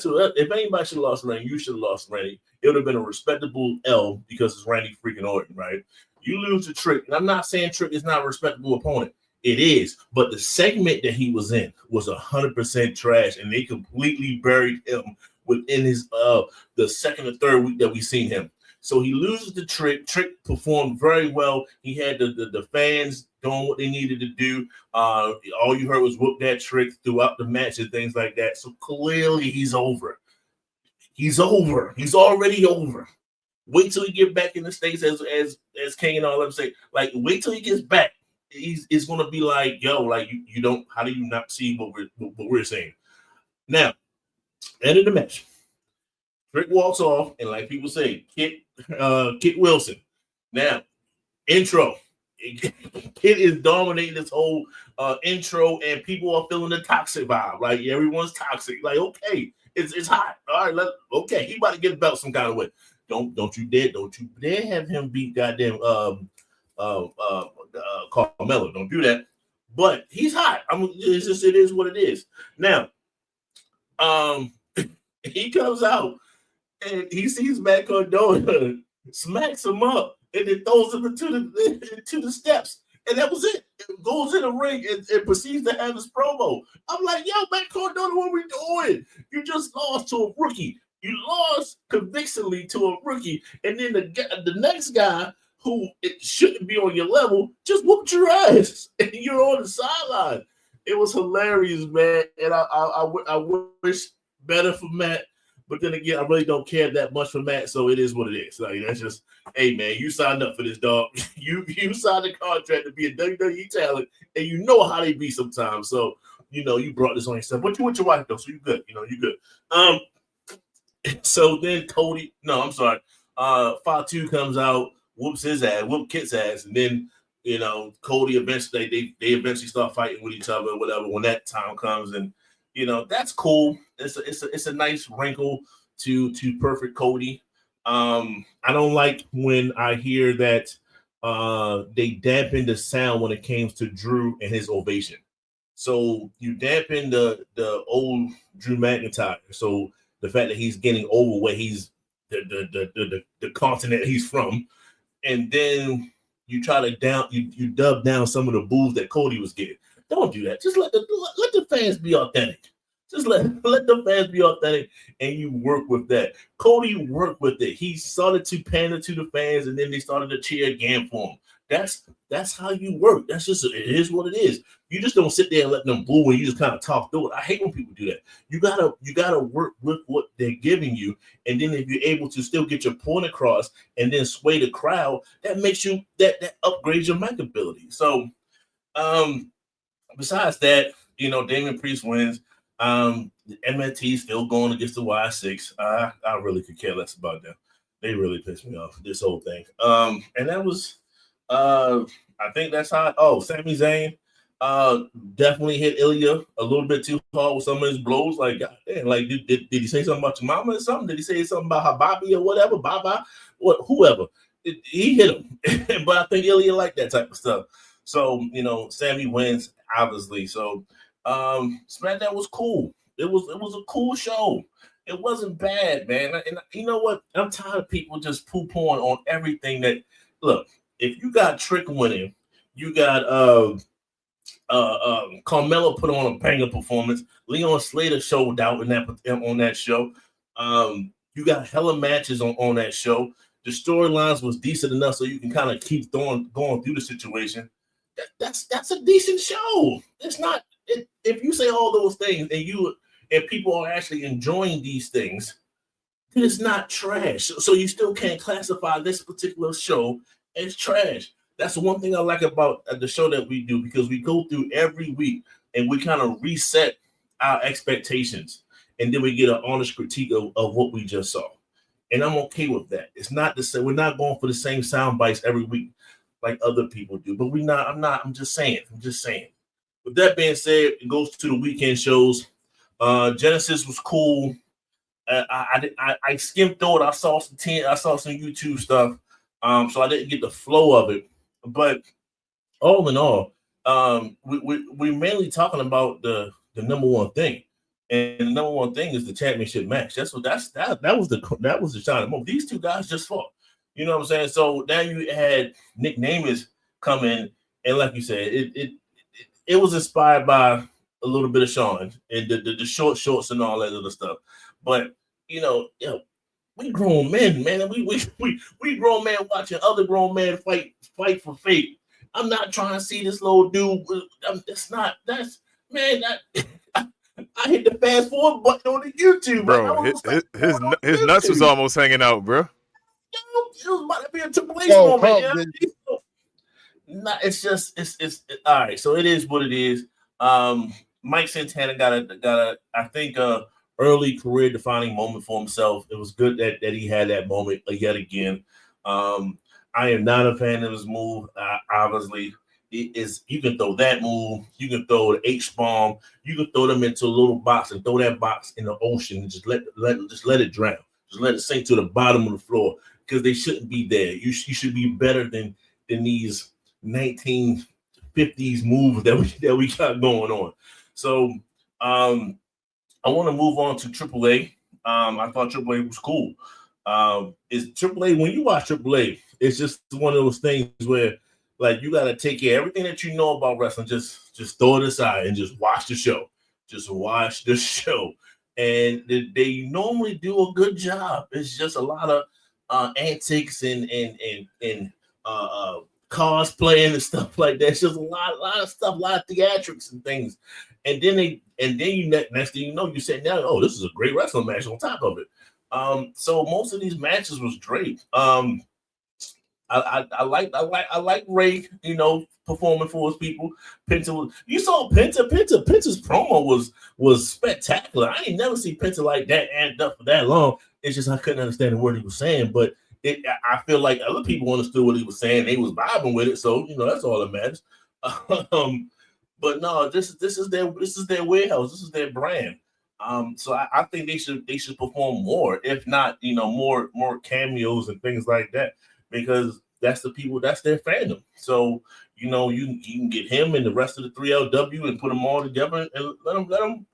if anybody should have lost to Randy, you should have lost to Randy. It would have been a respectable L because it's Randy freaking Orton, right? You lose to Trick, and I'm not saying Trick is not a respectable opponent. It is, but the segment that he was in was 100% trash, and they completely buried him within his the second or third week that we seen him. So he loses the Trick. Trick performed very well. He had the fans doing what they needed to do. All you heard was whoop that Trick throughout the match and things like that. So clearly he's over. He's over. He's already over. Wait till he get back in the States as King and all them say. Like, wait till he gets back. It's going to be like, yo, like you don't. How do you not see what we're saying? Now, end of the match. Trick walks off, and like people say, Kit Wilson. Now, intro. Kit is dominating this whole intro, and people are feeling the toxic vibe. Like everyone's toxic. Like, okay, it's hot. All right, okay, he about to get the belt some kind of way. Don't you dare have him beat goddamn Carmelo. Don't do that. But he's hot. It is what it is. Now, he comes out and he sees Matt Cardona, smacks him up, and then throws him into the steps. And that was it. It goes in the ring and proceeds to have his promo. I'm like, yo, Matt Cardona, what are we doing? You just lost to a rookie. You lost convincingly to a rookie. And then the next guy who it shouldn't be on your level just whooped your ass. And you're on the sideline. It was hilarious, man. And I wish better for Matt. But then again, I really don't care that much for Matt, so it is what it is. Like that's just, hey man, you signed up for this, dog. You signed a contract to be a WWE talent, and you know how they be sometimes. So you brought this on yourself. But you with your wife though, so you good. You good. So then Cody, no, I'm sorry. Fatu comes out, whoops Kit's ass, and then Cody eventually they eventually start fighting with each other or whatever when that time comes, and that's cool. It's a nice wrinkle to perfect Cody. I don't like when I hear that they dampen the sound when it came to Drew and his ovation. So you dampen the old Drew McIntyre. So the fact that he's getting over where he's the continent he's from, and then you try to you dub down some of the boos that Cody was getting. Don't do that. Just let the fans be authentic. Just let the fans be authentic, and you work with that. Cody worked with it. He started to pander to the fans, and then they started to cheer again for him. That's how you work. That's just it is what it is. You just don't sit there and let them boo, and you just kind of talk through it. I hate when people do that. You gotta work with what they're giving you, and then if you're able to still get your point across, and then sway the crowd, that makes you that upgrades your mic ability. So, besides that, Damian Priest wins. The MNT still going against the Y6. I really could care less about them. They really pissed me off, this whole thing. And that was I think that's how Sami Zayn definitely hit Ilya a little bit too hard with some of his blows. Like, God damn, like did he say something about your mama or something? Did he say something about her Bobby or whatever? Baba, whoever. He hit him. But I think Ilya liked that type of stuff. So, Sammy wins, obviously. So SmackDown was cool. It was a cool show. It wasn't bad, man. And you know what? I'm tired of people just poo-pooing on everything that look, if you got Trick winning, you got Carmella put on a banger performance. Leon Slater showed out on that show. You got hella matches on that show. The storylines was decent enough so you can kind of keep going through the situation. That's a decent show. It's not if you say all those things and people are actually enjoying these things, then it's not trash. So you still can't classify this particular show as trash. That's one thing I like about the show that we do, because we go through every week and we kind of reset our expectations, and then we get an honest critique of what we just saw. And I'm okay with that. It's not the same. We're not going for the same sound bites every week like other people do. But I'm just saying. With that being said, it goes to the weekend shows. Genesis was cool. I skimmed through it. I saw some YouTube stuff. So I didn't get the flow of it. But all in all, we're mainly talking about the number one thing. And the number one thing is the championship match. That was the shining moment. These two guys just fought. You know what I'm saying? So now you had Nick Namath come in, and like you said, it was inspired by a little bit of Sean and the short shorts and all that other stuff. But we grown men, man. We grown men watching other grown men fight for fate. I'm not trying to see this little dude. I hit the fast forward button on the YouTube,
bro. His nuts was almost hanging out, bro.
It was about to be a Triple H moment. It's all right. So it is what it is. Mike Santana got a I think early career defining moment for himself. It was good that he had that moment yet again. I am not a fan of his move. Obviously, you can throw that move, you can throw the H-bomb, you can throw them into a little box and throw that box in the ocean and just let it drown. Just let it sink to the bottom of the floor, because they shouldn't be there. You should be better than these 1950s moves that we got going on. So I want to move on to AAA. I thought AAA was cool. Is AAA, when you watch AAA, it's just one of those things where like you got to take care of everything that you know about wrestling, just throw it aside and just watch the show. Just watch the show. And they normally do a good job. It's just a lot of antics and cosplaying and stuff like that. It's just a lot of stuff, a lot of theatrics and things. And then next thing you know, you say, now, oh, this is a great wrestling match on top of it. So most of these matches was great. I like Ray, performing for his people. You saw Penta's promo was spectacular. I ain't never seen Penta like that amped up for that long. It's just I couldn't understand the word he was saying, but I feel like other people understood what he was saying. They was vibing with it, so that's all that matters. But no, this is their warehouse. This is their brand. So I think they should perform more, if not more cameos and things like that, because that's the people, that's their fandom. So you can get him and the rest of the 3LW and put them all together and let them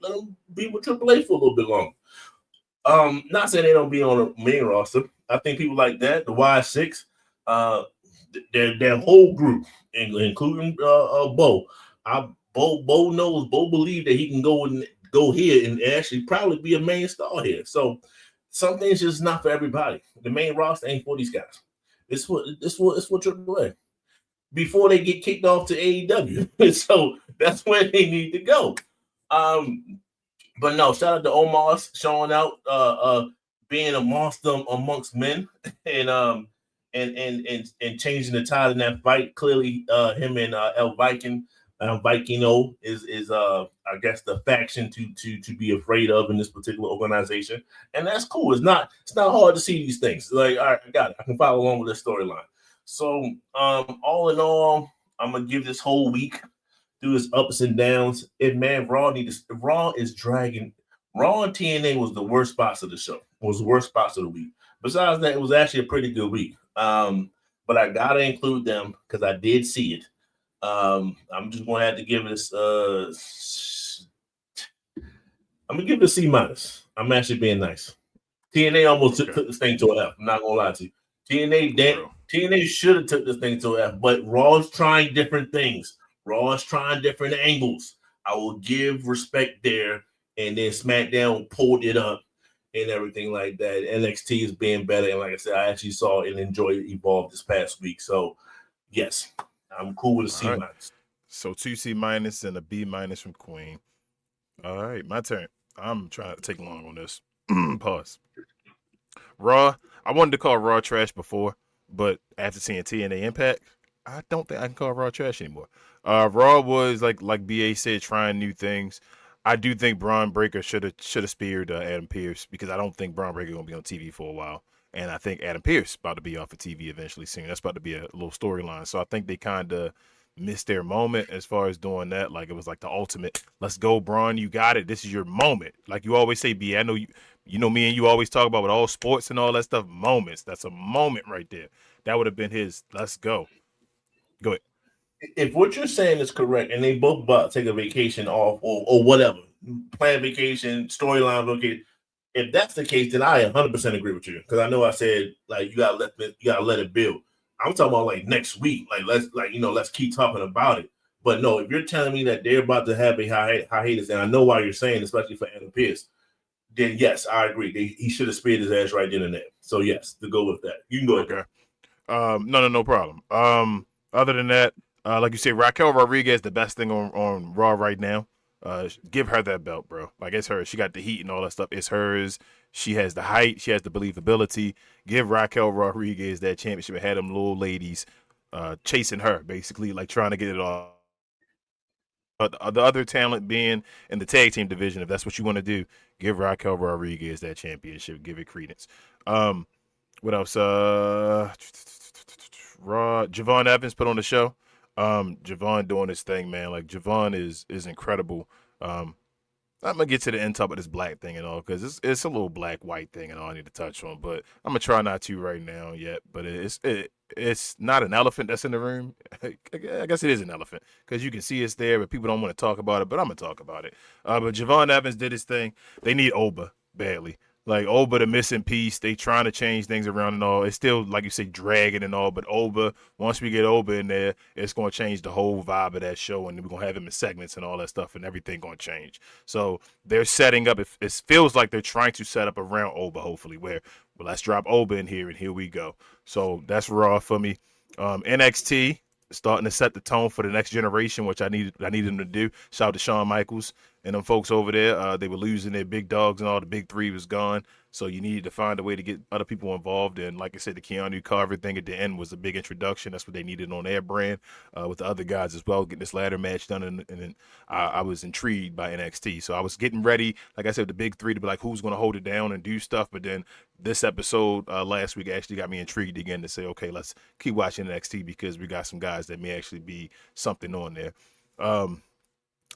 be with AAA for a little bit longer. Not saying they don't be on the main roster. I think people like that, the Y6, their whole group, including Bo, Bo knows. Bo believe that he can go here and actually probably be a main star here. So some things just not for everybody. The main roster ain't for these guys. It's for AAA before they get kicked off to AEW. So that's where they need to go. But no, shout out to Omos showing out, being a monster amongst men, and and changing the tide in that fight. Clearly, him and El Vikino is I guess the faction to be afraid of in this particular organization, and that's cool. It's not hard to see these things. Like, all right, I got it. I can follow along with this storyline. So, all in all, I'm gonna give this whole week through its ups and downs. And man, Raw is dragging. Raw and TNA was the worst spots of the show. Was the worst spots of the week. Besides that, it was actually a pretty good week. But I gotta include them because I did see it. I'm just gonna have to give this. I'm gonna give it a C minus. I'm actually being nice. TNA almost took this thing to an F. I'm not gonna lie to you. TNA should have took this thing to an F, but Raw's trying different things. Raw's trying different angles. I will give respect there. And then SmackDown pulled it up and everything like that. NXT is being better. And like I said, I actually saw and enjoyed it evolve this past week. So, yes, I'm cool with a C minus. Right.
So 2 C minus and a B minus from Queen. All right, my turn. I'm trying to take long on this. Pause. Raw. I wanted to call Raw trash before, but after seeing TNA Impact, I don't think I can call Raw trash anymore. Raw was like BA said, trying new things. I do think Braun Breaker should have speared Adam Pearce, because I don't think Braun Breaker gonna be on TV for a while, and I think Adam Pearce about to be off of TV eventually soon. That's about to be a little storyline. So I think they kind of missed their moment as far as doing that. Like, it was like the ultimate, let's go, Braun, you got it. This is your moment. Like you always say, B. I know you know me and you always talk about with all sports and all that stuff. Moments. That's a moment right there. That would have been his. Let's go. Go ahead.
If what you're saying is correct, and they both about to take a vacation off or whatever, plan vacation, storyline vacation, if that's the case, then I 100% agree with you, because I know I said like you gotta let it build. I'm talking about like next week, let's keep talking about it. But no, if you're telling me that they're about to have a hiatus, and I know why you're saying, especially for Adam Pearce, then yes, I agree. He should have speared his ass right then and there. So yes, to go with that, you can go ahead.
Okay. No problem. Other than that. Like you say, Raquel Rodriguez, the best thing on Raw right now. Give her that belt, bro. Like, it's hers. She got the heat and all that stuff. It's hers. She has the height. She has the believability. Give Raquel Rodriguez that championship. Had them little ladies chasing her, basically, like trying to get it all. But the other talent being in the tag team division, if that's what you want to do, give Raquel Rodriguez that championship. Give it credence. What else? Raw. Javon Evans put on the show. Javon doing his thing, man. Like, Javon is incredible. I'm gonna get to the end top of this black thing and all, because it's a little black-white thing and all I need to touch on, but I'm gonna try not to right now yet. But it's not an elephant that's in the room. I guess it is an elephant, because you can see it's there, but people don't want to talk about it. But I'm gonna talk about it. But Javon Evans did his thing. They need Oba badly. Like, Oba, the missing piece, they trying to change things around and all. It's still, like you say, dragging and all. But Oba, once we get Oba in there, it's going to change the whole vibe of that show. And we're going to have him in segments and all that stuff, and everything going to change. So they're setting up, it feels like they're trying to set up around Oba, hopefully, where, well, let's drop Oba in here, and here we go. So that's Raw for me. NXT, starting to set the tone for the next generation, which I need them to do. Shout out to Shawn Michaels and them folks over there. They were losing their big dogs and all. The big three was gone. So you needed to find a way to get other people involved. And like I said, the Keanu Carver thing at the end was a big introduction. That's what they needed on their brand with the other guys as well, getting this ladder match done. And then I was intrigued by NXT. So I was getting ready, like I said, the big three, to be like, who's going to hold it down and do stuff. But then this episode last week actually got me intrigued again to say, okay, let's keep watching NXT, because we got some guys that may actually be something on there.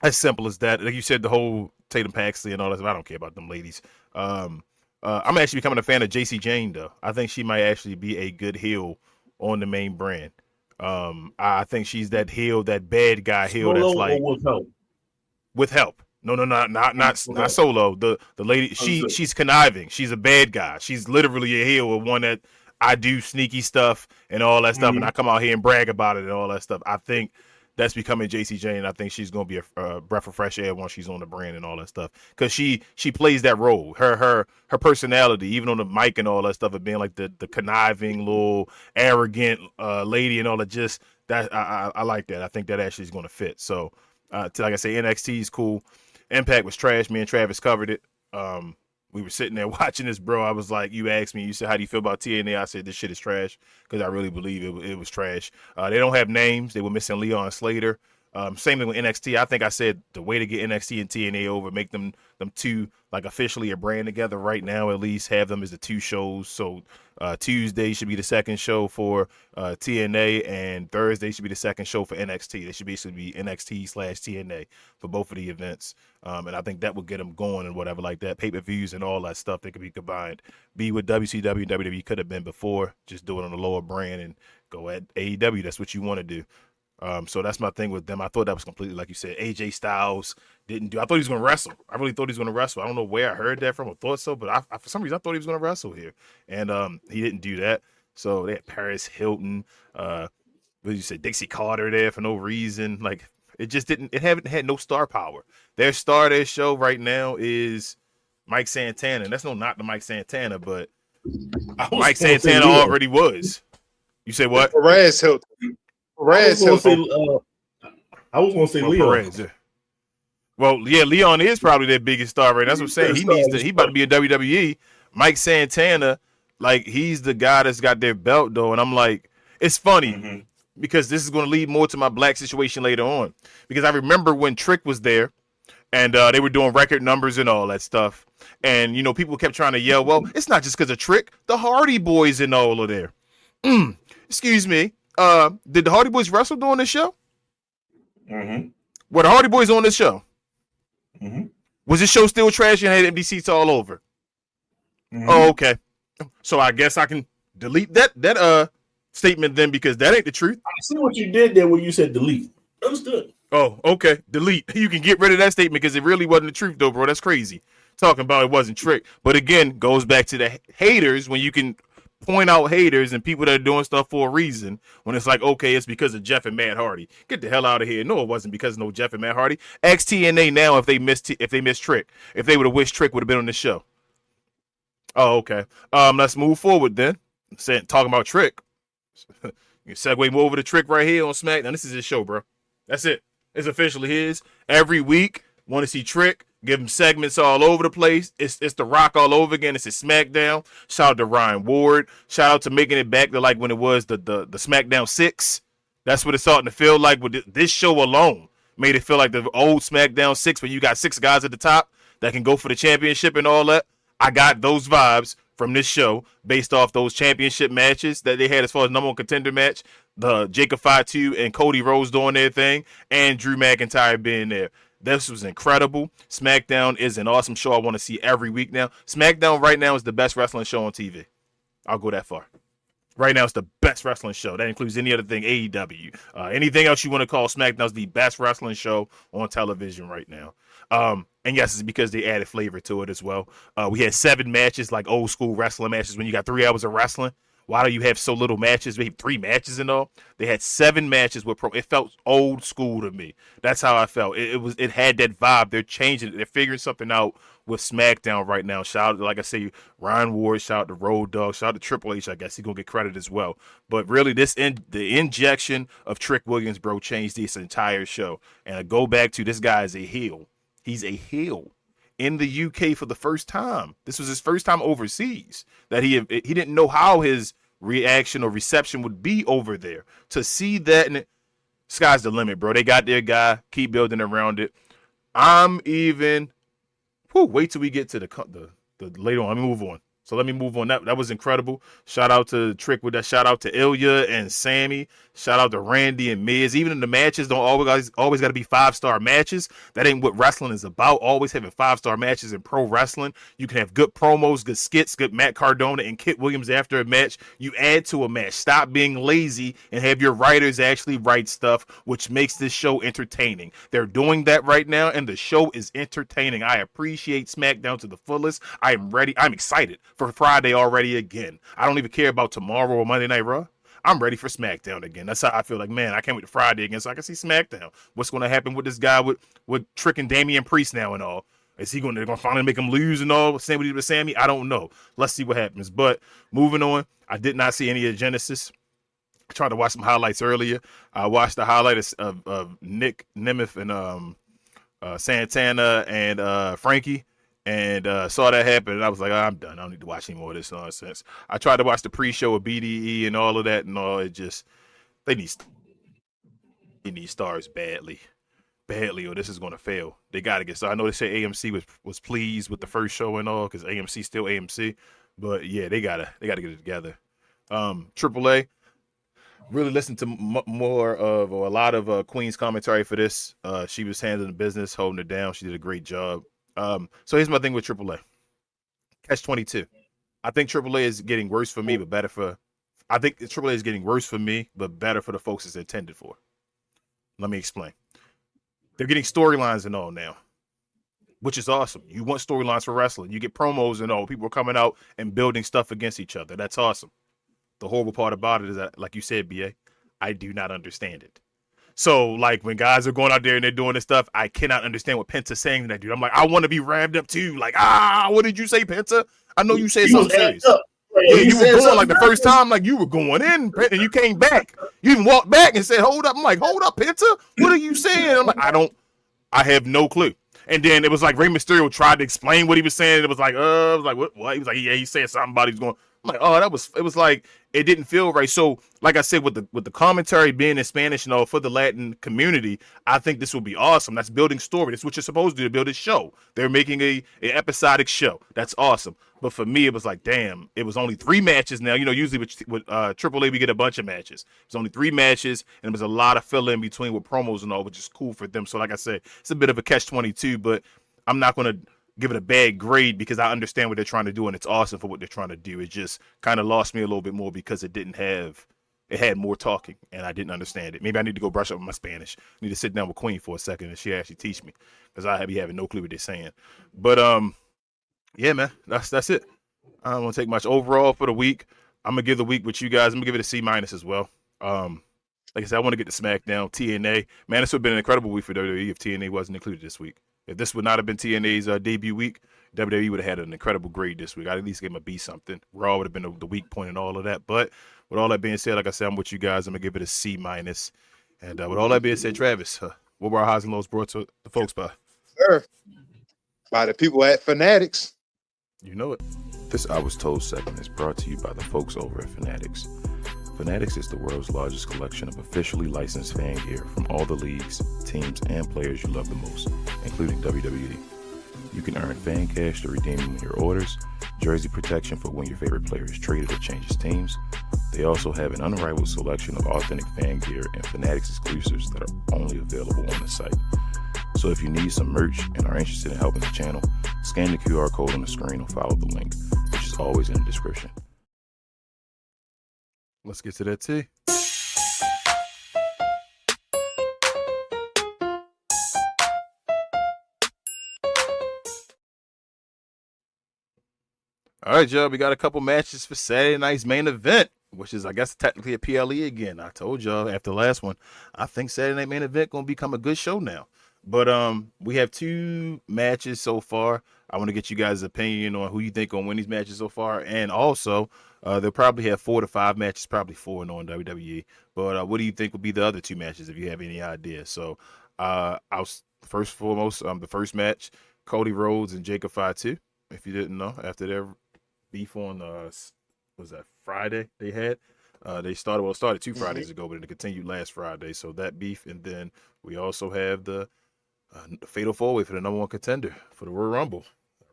As simple as that. Like you said, the whole Tatum Paxley and all that, I don't care about them ladies. I'm actually becoming a fan of JC Jane, though. I think she might actually be a good heel on the main brand. I think she's that heel, that bad guy heel that's like
with help.
With help. No, not solo. The lady, she's conniving. She's a bad guy. She's literally a heel, with one that I do sneaky stuff and all that stuff, and I come out here and brag about it and all that stuff. I think that's becoming JC Jane. I think she's going to be a breath of fresh air once she's on the brand and all that stuff. Because she plays that role. Her personality, even on the mic and all that stuff, of being like the conniving, little, arrogant lady and all that. Just that I like that. I think that actually is going to fit. So, like I say, NXT is cool. Impact was trash. Me and Travis covered it. We were sitting there watching this, bro. I was like, you asked me, you said, how do you feel about TNA? I said, this shit is trash, because I really believe it was trash. They don't have names. They were missing Leon Slater. Same thing with NXT. I think I said the way to get NXT and TNA over, make them two like officially a brand together right now, at least have them as the two shows. So Tuesday should be the second show for TNA, and Thursday should be the second show for NXT. They should basically be NXT/TNA for both of the events. And I think that will get them going and whatever like that. Pay-per-views and all that stuff, they could be combined. Be what WCW and WWE could have been before, just do it on a lower brand and go at AEW. That's what you want to do. So that's my thing with them. I thought that was completely, like you said, AJ Styles didn't do. I thought he was going to wrestle. I really thought he was going to wrestle. I don't know where I heard that from or thought so, but I for some reason I thought he was going to wrestle here, and he didn't do that. So they had Paris Hilton, what did you say, Dixie Carter there for no reason. Like, it just didn't. It haven't had no star power. Their star, their show right now is Mike Santana, and that's no knock to Mike Santana, but Mike Santana already was. You say what?
Perez Hilton.
I was going to say Leon.
Perez, yeah. Well, yeah, Leon is probably their biggest star right now. That's what I'm saying. He about to be a WWE. Mike Santana, like, he's the guy that's got their belt, though. And I'm like, it's funny because this is going to lead more to my black situation later on. Because I remember when Trick was there and they were doing record numbers and all that stuff. And, you know, people kept trying to yell, well, it's not just because of Trick. The Hardy Boys and all of there. Excuse me. Did the Hardy Boys wrestle during this show? Were the Hardy Boys on this show? Was this show still trash and had empty seats all over? Oh, okay. So I guess I can delete that statement then, because that ain't the truth.
I see what you did there when you said delete. Understood.
Oh, okay. Delete. You can get rid of that statement because it really wasn't the truth, though, bro. That's crazy. Talking about it wasn't Trick. But again, goes back to the haters, when you can point out haters and people that are doing stuff for a reason, when it's like, okay, it's because of Jeff and Matt Hardy. Get the hell out of here. No, it wasn't because of no Jeff and Matt Hardy. Ask TNA now if they missed Trick. If they would have wished Trick would have been on the show. Oh, okay. Let's move forward then. Talking about Trick. You segue over to Trick right here on SmackDown. This is his show, bro. That's it. It's officially his. Every week, want to see Trick. Give him segments all over the place. It's The Rock all over again. It's a SmackDown. Shout out to Ryan Ward. Shout out to making it back to like when it was the SmackDown 6. That's what it's starting to feel like with this show alone. Made it feel like the old SmackDown 6 where you got 6 guys at the top that can go for the championship and all that. I got those vibes from this show based off those championship matches that they had as far as number one contender match. The Jacob Fatu and Cody Rhodes doing their thing, and Drew McIntyre being there. This was incredible. SmackDown is an awesome show I want to see every week now. SmackDown right now is the best wrestling show on TV. I'll go that far. Right now it's the best wrestling show. That includes any other thing, AEW. Anything else you want to call SmackDown's the best wrestling show on television right now. And yes, it's because they added flavor to it as well. We had 7 matches, like old school wrestling matches. When you got 3 hours of wrestling, why do you have so little matches? Maybe 3 matches and all. They had 7 matches with It felt old school to me. That's how I felt. It had that vibe. They're changing it. They're figuring something out with SmackDown right now. Shout out, like I say, Ryan Ward. Shout out to Road Dogg. Shout out to Triple H. I guess he's gonna get credit as well. But really, the injection of Trick Williams, bro, changed this entire show. And I go back to, this guy is a heel. He's a heel in the UK for the first time. This was his first time overseas. That he didn't know how his reaction or reception would be over there. To see that, and sky's the limit, bro. They got their guy. Keep building around it. Wait till we get to the later on. Let me move on. So let me move on. That was incredible. Shout out to Trick with that. Shout out to Ilya and Sammy. Shout out to Randy and Miz. Even in the matches, don't always got to be 5-star matches. That ain't what wrestling is about. Always having 5-star matches in pro wrestling. You can have good promos, good skits, good Matt Cardona and Kit Williams after a match. You add to a match. Stop being lazy and have your writers actually write stuff, which makes this show entertaining. They're doing that right now, and the show is entertaining. I appreciate SmackDown to the fullest. I am ready. I'm excited for Friday already again. I don't even care about tomorrow or Monday Night Raw. I'm ready for SmackDown again. That's how I feel like, man, I can't wait to Friday again so I can see SmackDown. What's going to happen with this guy with Trick and Damian Priest now and all? Is he going to finally make him lose and all? Same what he did with Sammy? I don't know. Let's see what happens. But moving on, I did not see any of Genesis. I tried to watch some highlights earlier. I watched the highlights of Nick Nemeth and Santana and Frankie, and saw that happen. And I was like, I'm done. I don't need to watch any more of this nonsense. I tried to watch the pre-show of BDE and all of that and all. It just they need stars badly, or this is going to fail. They got to get. So I know they say AMC was pleased with the first show and all because AMC still AMC, but yeah, they gotta get it together. AAA. Really listened to more of or a lot of Queen's commentary for this. She was handling the business, holding it down. She did a great job. So here's my thing with AAA. Catch-22. I think AAA is getting worse for me, but better for. I think AAA is getting worse for me, but better for the folks it's intended for. Let me explain. They're getting storylines and all now, which is awesome. You want storylines for wrestling. You get promos and all. People are coming out and building stuff against each other. That's awesome. The horrible part about it is that, like you said, BA, I do not understand it. So, like, when guys are going out there and they're doing this stuff, I cannot understand what Penta's saying to that dude. I'm like, I want to be revved up too. Like, what did you say, Penta? I know you said something serious. Yeah, you were going like the first time, like you were going in, and you came back. You even walked back and said, hold up. I'm like, hold up, Penta? What are you saying? I'm like, I have no clue. And then it was like Rey Mysterio tried to explain what he was saying. It was like, what? He was like, yeah, he said something about he was going. I'm like, it was like, it didn't feel right. So, like I said, with the commentary being in Spanish and all for the Latin community, I think this will be awesome. That's building story. That's what you're supposed to do, to build a show. They're making an episodic show. That's awesome. But for me, it was like, damn, it was only 3 matches now. You know, usually with AAA, we get a bunch of matches. It's only 3 matches, and there was a lot of fill in between with promos and all, which is cool for them. So, like I said, it's a bit of a catch-22, but I'm not going to give it a bad grade because I understand what they're trying to do and it's awesome for what they're trying to do. It just kind of lost me a little bit more because it had more talking and I didn't understand it. Maybe I need to go brush up my Spanish. I need to sit down with Queen for a second and she actually teach me because I be having no clue what they're saying. But yeah, man, that's it. I don't want to take much overall for the week. I'm gonna give the week with you guys. I'm gonna give it a C- as well. Like I said, I want to get to SmackDown, TNA. Man, this would have been an incredible week for WWE if TNA wasn't included this week. If this would not have been TNA's debut week, WWE would have had an incredible grade this week. I'd at least give him a B something. Raw would have been the weak point and all of that. But with all that being said, like I said, I'm with you guys. I'm going to give it a C-. And with all that being said, Travis, what were our highs and lows brought to the folks by?
Sure. By the people at Fanatics.
You know it.
This I Was Told segment is brought to you by the folks over at Fanatics. Fanatics is the world's largest collection of officially licensed fan gear from all the leagues, teams, and players you love the most, including WWE. You can earn fan cash to redeem them in your orders, jersey protection for when your favorite player is traded or changes teams. They also have an unrivaled selection of authentic fan gear and Fanatics exclusives that are only available on the site. So if you need some merch and are interested in helping the channel, scan the QR code on the screen or follow the link, which is always in the description.
Let's get to that tea. All right, y'all. We got a couple matches for Saturday night's main event, which is, I guess, technically a PLE again. I told y'all after the last one, I think Saturday night main event going to become a good show now. But we have 2 matches so far. I want to get you guys' opinion on who you think going to win these matches so far. And also, they'll probably have 4 to 5 matches, probably 4 on WWE. But what do you think will be the other 2 matches if you have any idea? So first and foremost, the first match, Cody Rhodes and Jacob Fatu. If you didn't know, after their beef on, was that Friday they had? It started 2 Fridays ago, but it continued last Friday. So that beef. And then we also have the Fatal 4-Way for the number 1 contender for the Royal Rumble.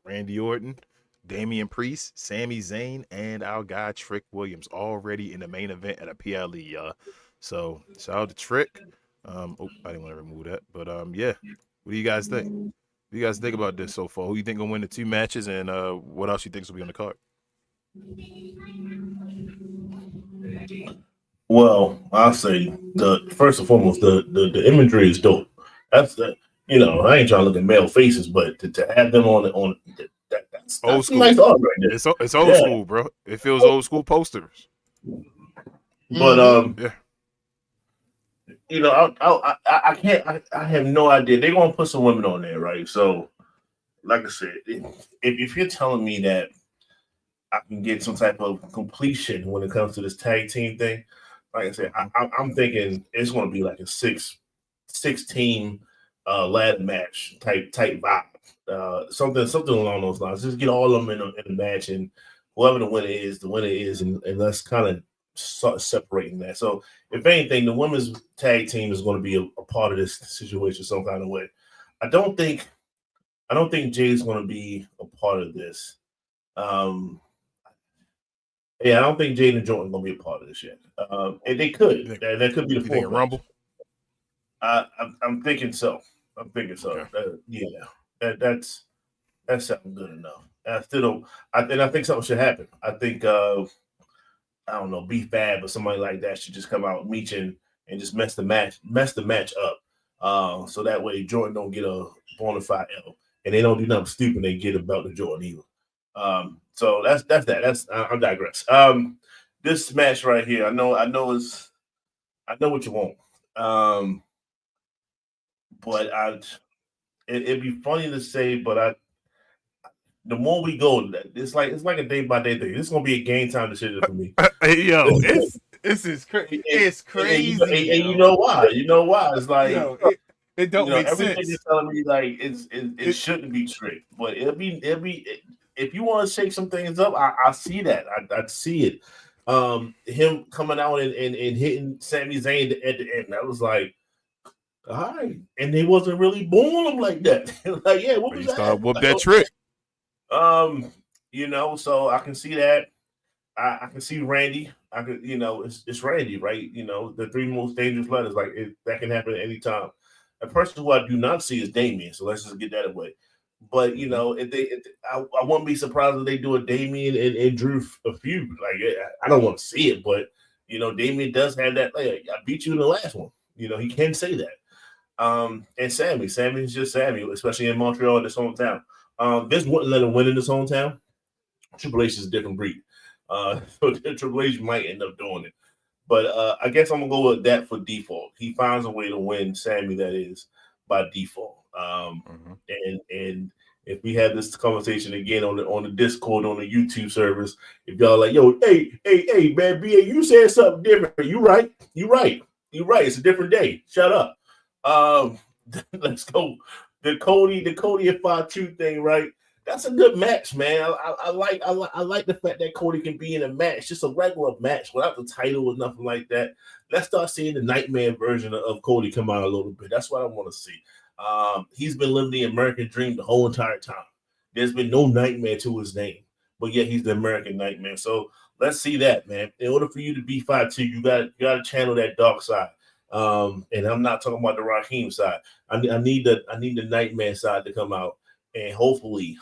Randy Orton, Damian Priest, Sami Zayn, and our guy Trick Williams already in the main event at a PLE, y'all. So shout out to Trick. I didn't want to remove that, but yeah. What do you guys think? What do you guys think about this so far? Who you think will win the 2 matches, and what else you think will be on the card?
Well, I'll say first and foremost, the imagery is dope. That's the I ain't trying to look at male faces, but to have them on that's
old school.
Nice art right there.
It's old school, bro. It feels old school posters.
But
Yeah.
you know, I can't. I have no idea. They're gonna put some women on there, right? So, like I said, if you're telling me that I can get some type of completion when it comes to this tag team thing, like I said, I'm thinking it's gonna be like a six team ladder match type vibe. Something along those lines. Just get all of them in a match, and whoever the winner is, and let's kind of start separating that. So, if anything, the women's tag team is going to be a part of this situation some kind of way. I don't think Jay's going to be a part of this. Yeah, I don't think Jade and Jordan going to be a part of this yet. And they could. That could be the
You think
fourth match.
Rumble?
I'm thinking so. I'm thinking so.
Okay.
Yeah, that's something good enough. I still don't. I think something should happen. I think I don't know, Beef Bad or somebody like that should just come out Meechin and just mess the match up. So that way Jordan don't get a bona fide L, and they don't do nothing stupid. They get a belt to Jordan either. So that's that. I digress. This match right here, I know what you want. But it'd be funny to say, but the more we go, it's like a day by day thing. This is gonna be a game time decision for me.
Yo, it's crazy.
And you know why? You know why? It's like
it don't make
everything
sense.
is telling me like it shouldn't be strict, but it'll be if you want to shake some things up, I see that. I see it. Him coming out and hitting Sami Zayn at the end. That was like, all right, and they wasn't really booing him like that. Like, yeah, what was
He started
that?
whoop
Like,
that trick.
So I can see that. I can see Randy. I could, it's Randy, right? The three most dangerous letters, like that can happen at any time. A person who I do not see is Damien, so let's just get that away. But I wouldn't be surprised if they do a Damien and Drew a feud. Like, I don't want to see it, but Damien does have that. Like, I beat you in the last one. He can say that. And Sammy's just Sammy, especially in Montreal, in his hometown. This wouldn't let him win in his hometown. Triple H is a different breed. So Triple H might end up doing it. But I guess I'm gonna go with that for default. He finds a way to win Sammy, that is, by default. And if we have this conversation again on the Discord, on the YouTube service, if y'all like, yo, hey, man, BA, you said something different. You right. It's a different day. Shut up. Let's go. The Cody and 5-2 thing, right? That's a good match, man. I like the fact that Cody can be in a match, just a regular match without the title or nothing like that. Let's start seeing the Nightmare version of Cody come out a little bit. That's what I want to see. He's been living the American dream the whole entire time. There's been no nightmare to his name, but yet he's the American Nightmare. So let's see that, man. In order for you to be 5-2, you got to channel that dark side. And I'm not talking about the Raheem side. I need the Nightmare side to come out. And hopefully,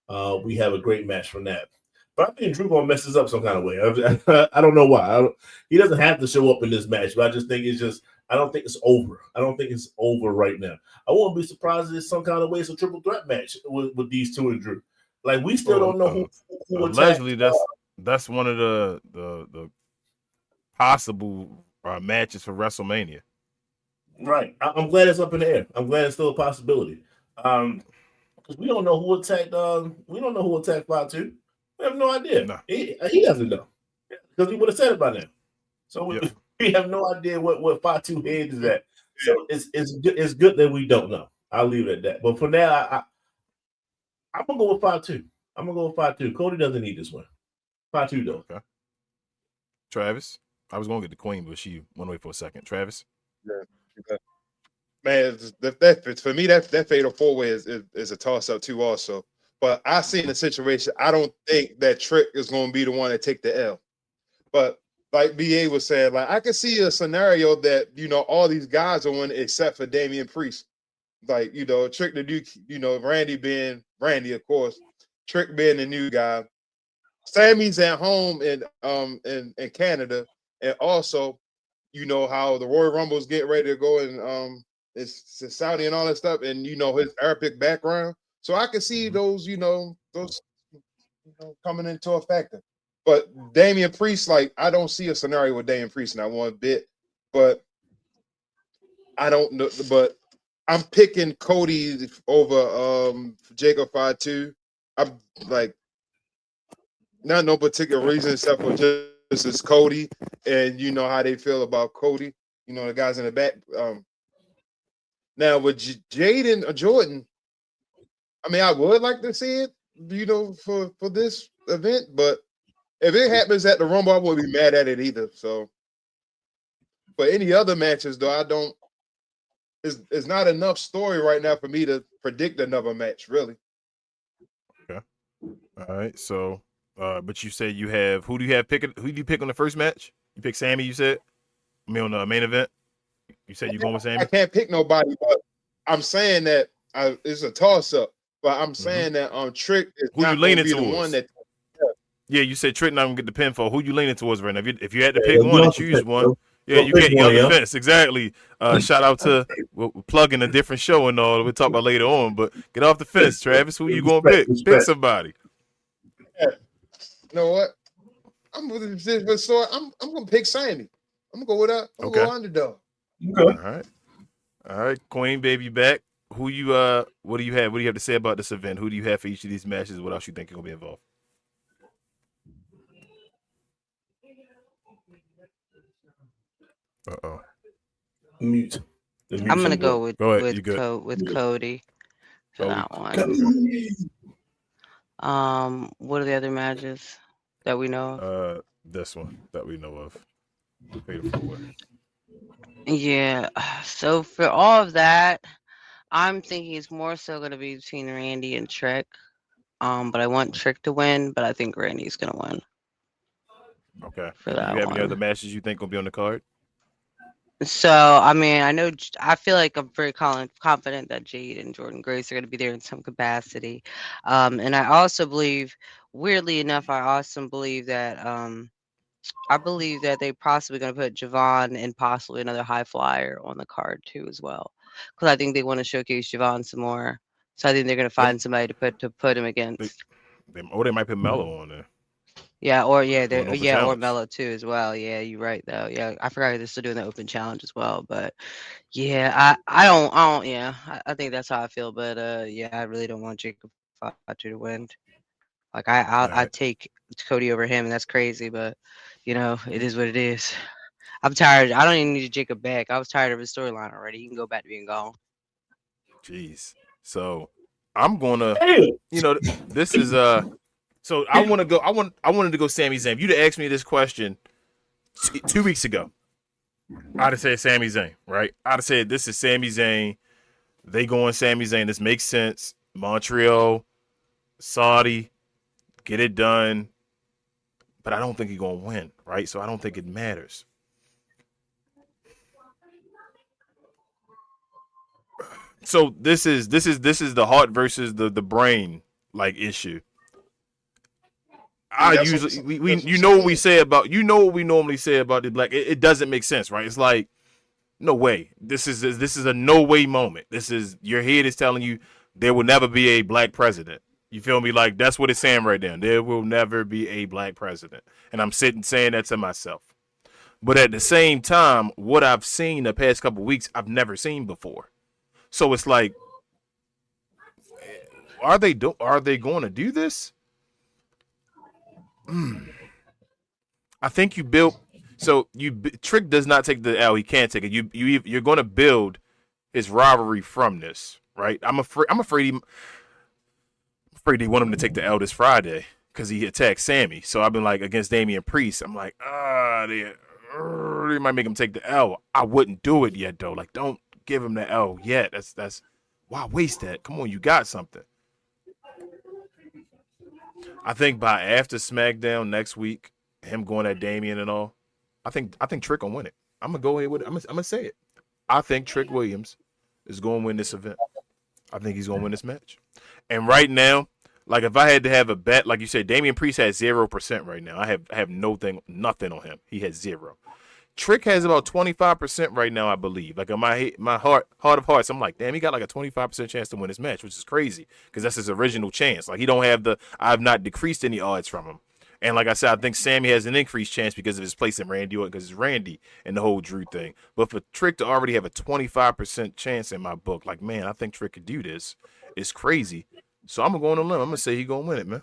we have a great match from that. But I think Drew gonna mess this up some kind of way. I don't know why. He doesn't have to show up in this match, but I just think I don't think it's over. I don't think it's over right now. I won't be surprised if it's some kind of way it's a triple threat match with these two and Drew. Like, we still don't know who
allegedly that's one of the possible matches for WrestleMania.
Right. I'm glad it's up in the air. I'm glad it's still a possibility. Because we don't know who attacked. We don't know who attacked 5-2. We have no idea.
No.
He doesn't know because he would have said it by now. So we have no idea what 5-2 head is at. So it's good that we don't know. I'll leave it at that. But for now, I'm gonna go with 5-2. I'm gonna go with 5-2. Cody doesn't need this one. 5-2 though.
Okay. Travis, I was gonna get the Queen, but she went away for a second. Travis.
Yeah. Man, that for me, that fatal 4-way is a toss up too, also. But I seen the situation. I don't think that Trick is going to be the one to take the L. But like BA was saying, like, I can see a scenario that all these guys are winning except for Damian Priest. Like, Trick the new, Randy being Randy, of course, Trick being the new guy. Sammy's at home in Canada, and also, how the Royal Rumble's getting ready to go and it's Saudi and all that stuff, and his Arabic background. So I can see those, coming into a factor. But Damian Priest, like, I don't see a scenario with Damian Priest not one bit. But I don't know. But I'm picking Cody over Jacob Fatu. I'm like, not no particular reason except for just as Cody, and you know how they feel about Cody. You know, the guys in the back. Now with Jaden or Jordan, I mean, I would like to see it, you know, for this event, but if it happens at the Rumble, I wouldn't be mad at it either. So, but any other matches, though, I don't. It's not enough story right now for me to predict another match, really.
Okay. All right. So, but you said you have who do you have picking? Who do you pick on the first match? You pick Sammy. You said. I mean, on the main event. You said you're going with Sammy.
I can't pick nobody, but I'm saying that it's a toss up. But I'm saying that Trick is
who
not
you leaning
be
towards?
The one that.
Yeah, you said Trick not gonna get the pinfall. Who you leaning towards right now? If you had to pick one and choose one, yeah, you can't get on the fence. Exactly. Shout out to we're plugging a different show and all. We'll talk about later on, but get off the fence, Travis. Who you gonna pick? Pick somebody.
Yeah. You know what? I'm gonna pick Sammy. I'm gonna go with that. I'm gonna go underdog.
Okay.
All right, Queen Baby back. Who you what do you have? What do you have to say about this event? Who do you have for each of these matches? What else you think is gonna be involved? Uh-oh.
Mute.
I'm gonna go with
with
Cody for that one. What are the other matches that we know of?
This one that we know of. Fatal 4-Way.
Yeah. So for all of that, I'm thinking it's more so gonna be between Randy and Trick. But I want Trick to win, but I think Randy's gonna win.
Okay.
For
Do
that
you have
one.
any other matches you think will be on the card?
So, I mean, I feel like I'm very confident that Jade and Jordan Grace are going to be there in some capacity. And I also believe, weirdly enough, that I believe that they're possibly going to put Javon and possibly another high flyer on the card too as well. Because I think they want to showcase Javon some more. So I think they're going to find somebody to put him against.
They might put Mello on there.
Yeah, or
challenge.
Mello too as well. Yeah, you're right though. Yeah, I forgot they're still doing the open challenge as well. But yeah, I think that's how I feel. But yeah, I really don't want Jacob Fatu to win. Like I'd take Cody over him, and that's crazy. But you know, it is what it is. I'm tired. I don't even need Jacob back. I was tired of his storyline already. He can go back to being gone.
Jeez. So I'm gonna, this is So I want to go. I wanted to go Sami Zayn. If you'd have asked me this question 2 weeks ago, I'd have said Sami Zayn, right? I'd have said this is Sami Zayn. They going Sami Zayn. This makes sense. Montreal, Saudi, get it done. But I don't think he's gonna win, right? So I don't think it matters. So this is the heart versus the brain like issue. I usually we you know what we say about what we normally say about the black. It doesn't make sense, right? It's like no way. This is a no way moment. This is your head is telling you there will never be a black president. You feel me? Like that's what it's saying right now. There will never be a black president, and I'm sitting saying that to myself. But at the same time, what I've seen the past couple of weeks, I've never seen before. So it's like, are they going to do this? I think you built. So Trick does not take the L. He can't take it. You're going to build his rivalry from this, right? I'm afraid they want him to take the L this Friday because he attacked Sammy. So I've been like against Damian Priest. I'm like, they might make him take the L. I wouldn't do it yet though. Like, don't give him the L yet. That's why waste that. Come on, you got something. I think by after SmackDown next week, him going at Damian and all, I think Trick gonna win it. I'm gonna go ahead with it. I'm gonna say it. I think Trick Williams is gonna win this event. I think he's gonna win this match. And right now, like if I had to have a bet, like you said, Damian Priest has 0% right now. I have nothing on him. He has 0. Trick has about 25% right now, I believe. Like in my heart of hearts, I'm like, damn, he got like a 25% chance to win this match, which is crazy because that's his original chance. Like he don't have I've not decreased any odds from him. And like I said, I think Sammy has an increased chance because of his place in Randy Orton, because it's Randy and the whole Drew thing. But for Trick to already have a 25% chance in my book, like, man, I think Trick could do this. It's crazy. So I'm going to go on a limb. I'm going to say he's going to win it, man.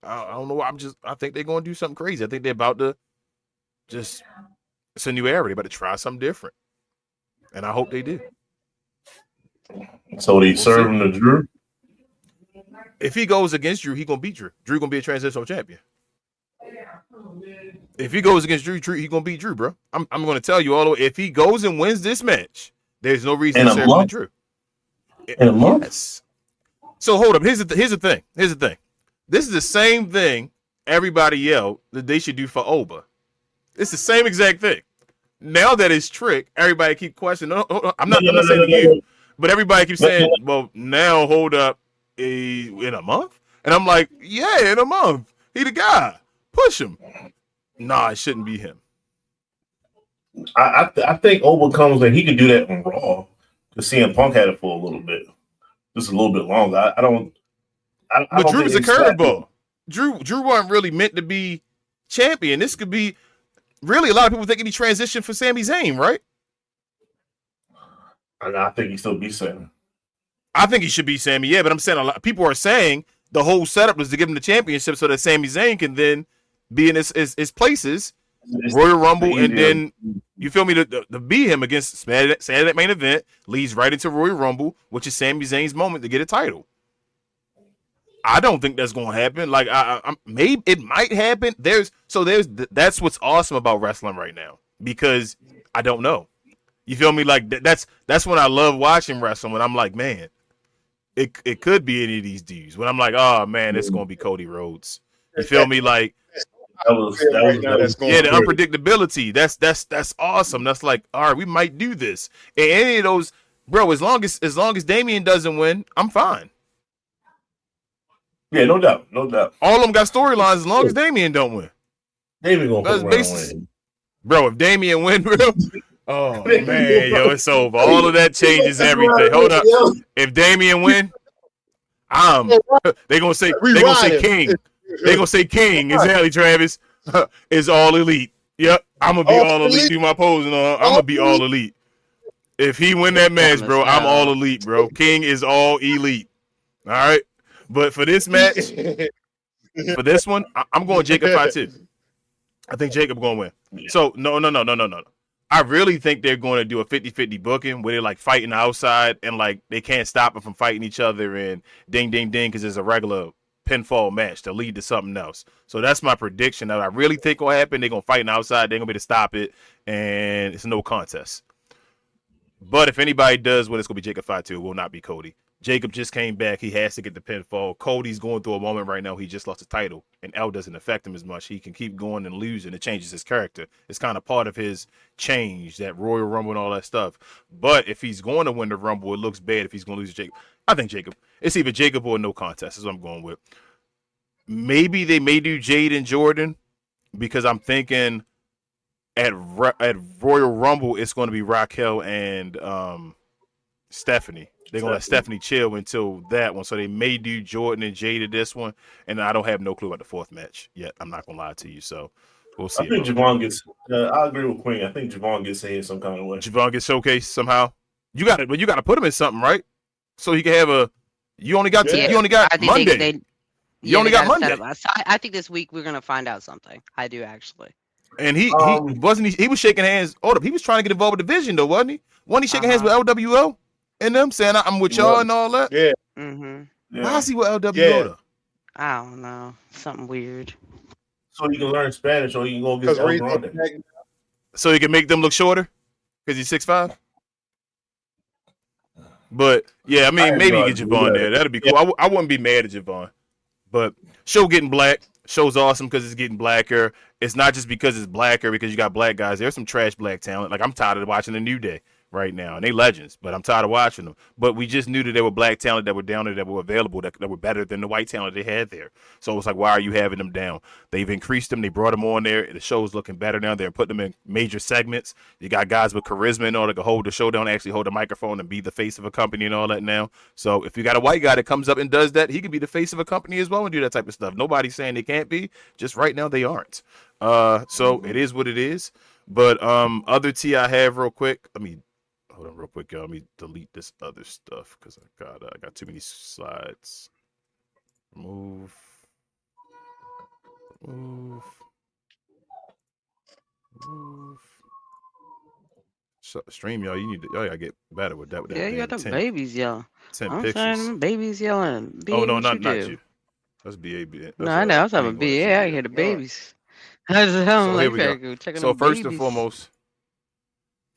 I don't know. I think they're going to do something crazy. I think they're about to it's a new era. They're about to try something different. And I hope they do.
So they serve him to Drew?
If he goes against Drew, he's going to beat Drew. Drew going to be a transitional champion. If he goes against Drew, he's going to beat Drew, bro. I'm going to tell you all the way. If he goes and wins this match, there's no reason to serve him to Drew.
In a month?
Yes. So hold up. Here's the thing. This is the same thing everybody yelled that they should do for Oba. It's the same exact thing. Now that it's Trick, everybody keep questioning. I'm not saying to you, but everybody keeps saying, well, now hold up, in a month? And I'm like, yeah, in a month. He the guy. Push him. Nah, it shouldn't be him.
I think Oba comes and he could do that on Raw. Because CM Punk had it for a little bit. Just a little bit longer.
But Drew was a curveball. Drew wasn't really meant to be champion. This could be really a lot of people thinking he transitioned for Sami Zayn, right?
I think he still be Sami.
I think he should be Sami, yeah, but I'm saying a lot of people are saying the whole setup was to give him the championship so that Sami Zayn can then be in his places, Royal Rumble, and then you feel me to beat him against Saturday main event leads right into Royal Rumble, which is Sami Zayn's moment to get a title. I don't think that's going to happen. Like, maybe it might happen. That's what's awesome about wrestling right now, because I don't know. You feel me? Like that's when I love watching wrestling. When I'm like, man, it could be any of these dudes. When I'm like, oh man, it's going to be Cody Rhodes. You feel me? Like the unpredictability. That's awesome. That's like, all right, we might do this. And any of those, bro, as long as Damian doesn't win, I'm fine.
Yeah, no doubt.
All of them got storylines as long as Damian don't win.
Damian gonna win.
Bro, if Damian win, bro, oh man, yo, it's over. All of that changes everything. Hold up. If Damian win, they gonna say King. They gonna say King. Exactly, Travis. Is all elite. Yep, I'm gonna be all elite. Do my posing on. I'm gonna be all elite. If he win that match, bro, I'm all elite, bro. King is all elite. All right. But for this match, for this one, I'm going Jacob 5-2. I think Jacob going to win. Yeah. So, no. I really think they're going to do a 50-50 booking where they're like fighting outside and like they can't stop them from fighting each other and ding, ding, ding, because it's a regular pinfall match to lead to something else. So that's my prediction that I really think will happen. They're going to fight outside. They're going to be able to stop it, and it's no contest. But if anybody does win, it's going to be Jacob 5-2. It will not be Cody. Jacob just came back. He has to get the pinfall. Cody's going through a moment right now. He just lost the title, and L doesn't affect him as much. He can keep going and losing. It changes his character. It's kind of part of his change, that Royal Rumble and all that stuff. But if he's going to win the Rumble, it looks bad if he's going to lose to Jacob. I think Jacob. It's either Jacob or no contest. That's what I'm going with. Maybe they may do Jade and Jordan, because I'm thinking at Royal Rumble, it's going to be Raquel and Stephanie. They're going to let Stephanie chill until that one. So they may do Jordan and Jade at this one. And I don't have no clue about the fourth match yet. I'm not going to lie to you. So we'll see.
I think Javon gets I agree with Queen. I think Javon gets in some kind of way.
Javon gets showcased somehow. You got to put him in something, right? So he can have you only got Monday. You only got Monday.
So I think this week we're going to find out something. I do, actually.
And he was shaking hands. Hold up. He was trying to get involved with the division, though, wasn't he? Wasn't he shaking hands with LWO? And them saying I'm with y'all and all that.
Yeah.
Mm-hmm.
Why is he with LWO though?
I don't know. Something weird.
So you can learn Spanish, or you can go get some.
So he can make them look shorter because he's 6'5". But yeah, I mean, maybe get Javon there. That'd be cool. Yeah. I wouldn't be mad at Javon. But show getting black. Show's awesome because it's getting blacker. It's not just because it's blacker because you got black guys. There's some trash black talent. Like, I'm tired of watching the New Day. right now, and they legends. But I'm tired of watching them. But we just knew that there were black talent that were down there that were available that were better than the white talent they had there. So it's like, why are you having them down? They've increased them. They brought them on there. The show's looking better now. They're putting them in major segments. You got guys with charisma and all that can hold the show down, actually hold the microphone and be the face of a company and all that now. So if you got a white guy that comes up and does that, he could be the face of a company as well and do that type of stuff. Nobody's saying they can't be. Just right now they aren't. So it is what it is. But other T I have real quick. Let me hold on real quick, y'all. Let me delete this other stuff because I got too many slides. Move, move, move. So, stream, y'all. Y'all gotta get better with that. With
Yeah,
that
you got
damn
them babies yelling.
10
I'm saying
pictures.
them babies yelling.
Oh
Being
no,
what you
not
do.
you. That's BAB.
No,
That's
I know. I'm
I
talking
ain't
about
going
B.
to
Yeah, I
CBS.
hear the
No,
babies. I'm
So here
like,
we go.
go checking
So
them babies.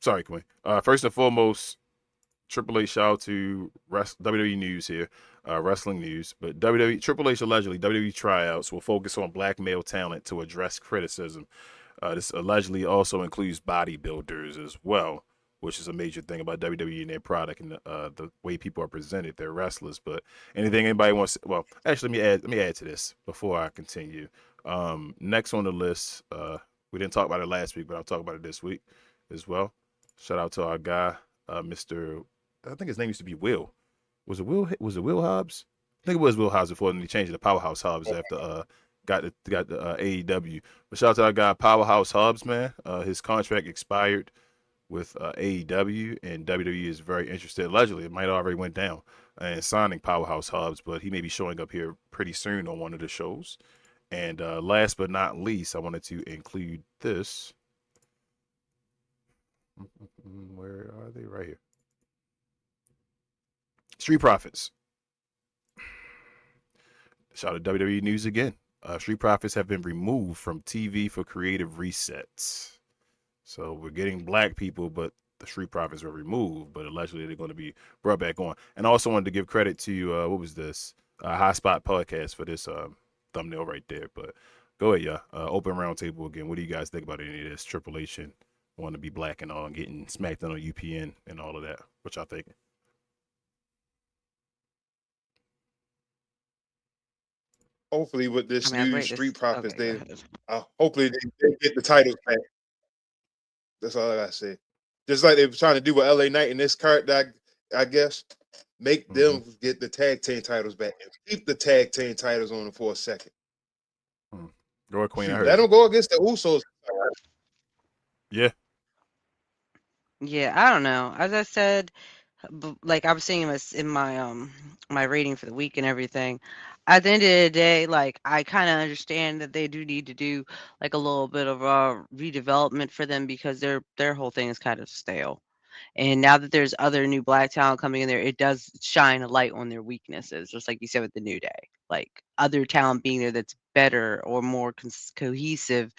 sorry, Quinn. First and foremost, Triple H shout out to WWE News here, wrestling news. But WWE Triple H allegedly WWE tryouts will focus on black male talent to address criticism. This allegedly also includes bodybuilders as well, which is a major thing about WWE and their product and the way people are presented. They're wrestlers, but anything anybody wants. Well, actually, let me add to this before I continue. Next on the list, we didn't talk about it last week, but I'll talk about it this week as well. Shout out to our guy, Mr. I think his name used to be Will. Was it Will? Was it Will Hobbs? I think it was Will Hobbs before, and he changed it to Powerhouse Hobbs after got the AEW. But shout out to our guy Powerhouse Hobbs, man. His contract expired with AEW, and WWE is very interested. Allegedly, it might already went down and signing Powerhouse Hobbs, but he may be showing up here pretty soon on one of the shows. And last but not least, I wanted to include this. Where are they? Right here. Street Profits. Shout out to WWE News again. Street Profits have been removed from TV for creative resets. So we're getting black people, but the Street Profits were removed, but allegedly they're going to be brought back on. And I also wanted to give credit to, what was this? High Spot Podcast for this thumbnail right there. But go ahead, yeah. Open roundtable again. What do you guys think about any of this? Triple H and want to be black and all, and getting smacked on UPN and all of that. What y'all thinking?
hopefully with
I
this
mean, I was
new
waiting.
Street Profits,
Okay, go ahead.
hopefully they get the titles back. That's all I gotta say. Just like they were trying to do with LA Knight in this card, I guess make them get the tag team titles back and keep the tag team titles on them for a second.
Go ahead, Queen. I
Shoot,
heard
let
you.
them go against the Usos.
Yeah.
Yeah, I don't know. As I said, like I was saying in my rating for the week and everything. At the end of the day, like I kind of understand that they do need to do like a little bit of a redevelopment for them because their whole thing is kind of stale. And now that there's other new black talent coming in there, it does shine a light on their weaknesses, just like you said with the New Day. Like other talent being there that's better or more cohesive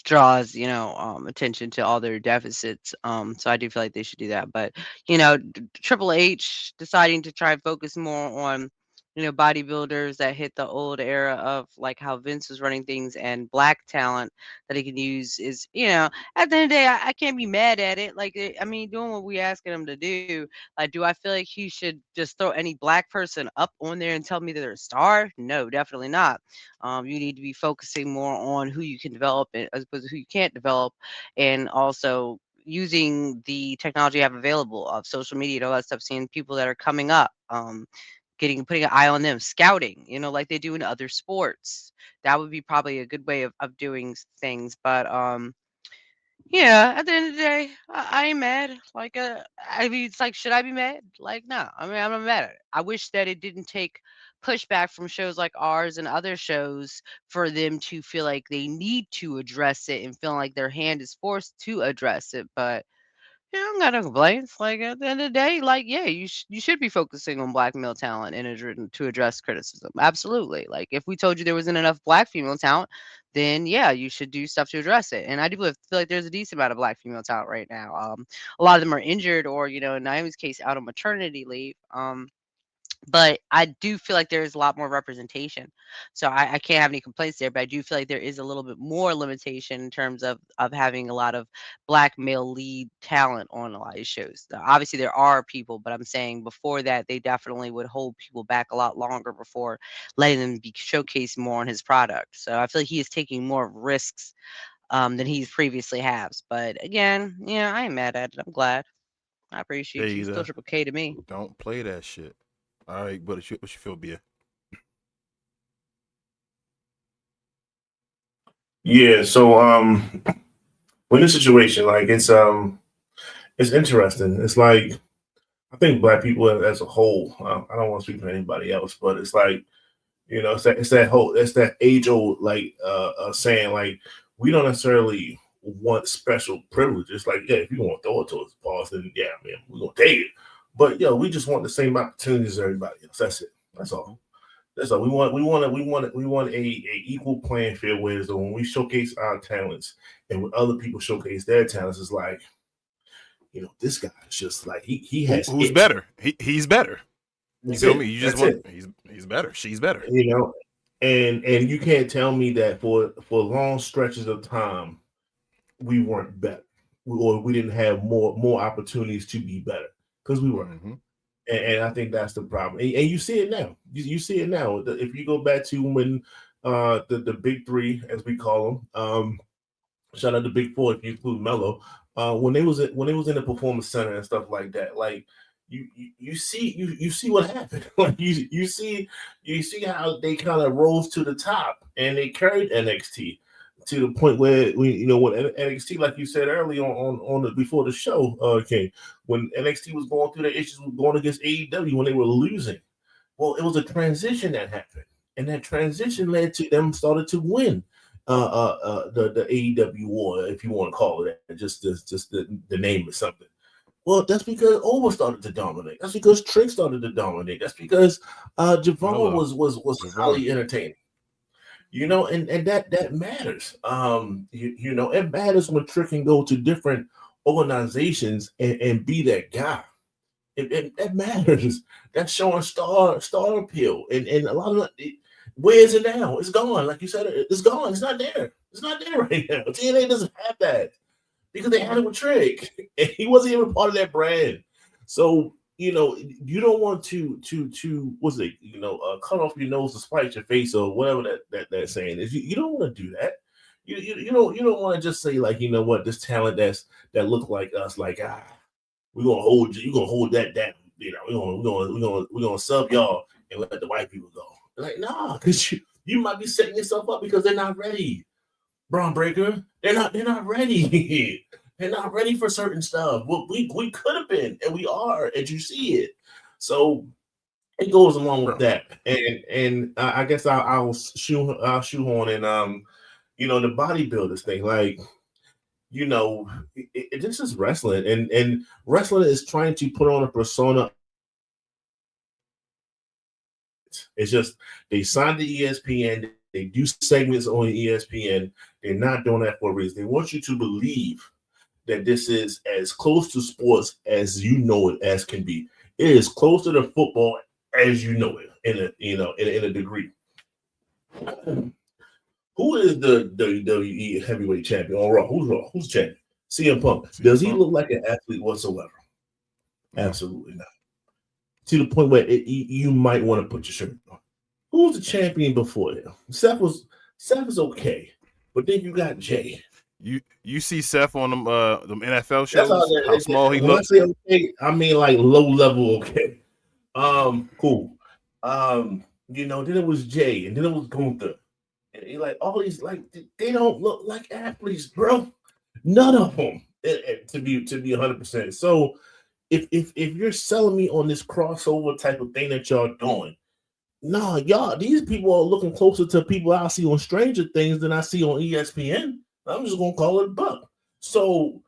draws, attention to all their deficits. So I do feel like they should do that. But Triple H deciding to try and focus more on bodybuilders that hit the old era of like how Vince was running things and black talent that he can use is at the end of the day I can't be mad at it. Like I mean, doing what we asking him to do. Like, do I feel like he should just throw any black person up on there and tell me that they're a star? No, definitely not. You need to be focusing more on who you can develop as opposed to who you can't develop, and also using the technology you have available of social media and all that stuff, seeing people that are coming up, putting an eye on them, scouting, like they do in other sports. That would be probably a good way of doing things. But yeah, at the end of the day, I ain't mad. Like, I mean, it's like, should I be mad? Like, no. I mean, I'm not mad at it. I wish that it didn't take pushback from shows like ours and other shows for them to feel like they need to address it and feel like their hand is forced to address it. But yeah, I'm got no complaints. Like at the end of the day, like yeah, you should be focusing on black male talent and to address criticism. Absolutely. Like if we told you there wasn't enough black female talent, then yeah, you should do stuff to address it. And I do feel like there's a decent amount of black female talent right now. A lot of them are injured or in Naomi's case out on maternity leave. But I do feel like there is a lot more representation. So I can't have any complaints there, but I do feel like there is a little bit more limitation in terms of having a lot of black male lead talent on a lot of these shows. Now, obviously, there are people, but I'm saying before that, they definitely would hold people back a lot longer before letting them be showcased more on his product. So I feel like he is taking more risks than he's previously has. But again, yeah, I ain't mad at it. I'm glad. I appreciate you. Still
Jada,
triple K to me.
don't play that shit. All right, but what you feel, Bia?
Yeah. So when this situation, like it's interesting. It's like I think black people as a whole. I don't want to speak for anybody else, but it's like it's that age old like saying like we don't necessarily want special privileges. Like yeah, if you want to throw it to us, boss, then yeah, man, we're gonna take it. But yeah, we just want the same opportunities as everybody else. That's it. That's all. That's all. We want a equal playing field where so when we showcase our talents and when other people showcase their talents, it's like this guy is just like he has
Who's
it.
better? He's better. You
That's
feel
it.
me? You just
That's
want
it.
he's better. She's better.
And you can't tell me that for long stretches of time we weren't better or we didn't have more opportunities to be better because we were.
Mm-hmm.
And I think that's the problem. And you see it now. You see it now. If you go back to when the big three, as we call them, shout out to Big Four if you include Mello, when they was in the performance center and stuff like that, like you see what happened. Like you see how they kind of rose to the top and they carried NXT to the point where when NXT, like you said earlier on the before the show came, when NXT was going through the issues with going against AEW when they were losing. Well, it was a transition that happened, and that transition led to them started to win the AEW war, if you want to call it that, just the name or something. Well, that's because Over started to dominate. That's because Trick started to dominate. That's because Javon was highly entertaining. And that matters. It matters when Trick can go to different organizations and be that guy. It matters. That's showing star appeal, and a lot of where is it now? It's gone. Like you said, it's gone. It's not there. It's not there right now. TNA doesn't have that because they had it with Trick, and he wasn't even part of that brand. So you don't want to what's it? Cut off your nose to spite your face or whatever that saying is. You don't want to do that. You don't want to just say like what this talent that look like us like we're gonna hold you. You're gonna hold that down. We're gonna sub y'all and let the white people go. Like, nah, because you might be setting yourself up because they're not ready. Braun Breaker, they're not ready. They're not ready for certain stuff. Well, we could have been, and we are, and you see it. So it goes along with that. And I guess I'll shoehorn in the bodybuilders thing. Like, this is wrestling, and wrestling is trying to put on a persona. It's just they signed to ESPN, they do segments on ESPN. They're not doing that for a reason. They want you to believe that this is as close to sports as you know it as can be. It is closer to football as you know it in a degree. Who is the WWE heavyweight champion on Raw? Who's Raw? Who's champion? CM Punk. Does he look like an athlete whatsoever? Absolutely not. To the point where you might want to put your shirt on. Who was the champion before him? Seth is okay, but then you got Jay.
You see Seth on them NFL shows? How small he looks.
I say okay, I mean like low level okay. Cool. Then it was Jay, and then it was Gunther. And like all these, like they don't look like athletes, bro. None of them, to be 100%. So if you're selling me on this crossover type of thing that y'all doing, nah, y'all, these people are looking closer to people I see on Stranger Things than I see on ESPN. I'm just gonna call it a buck. So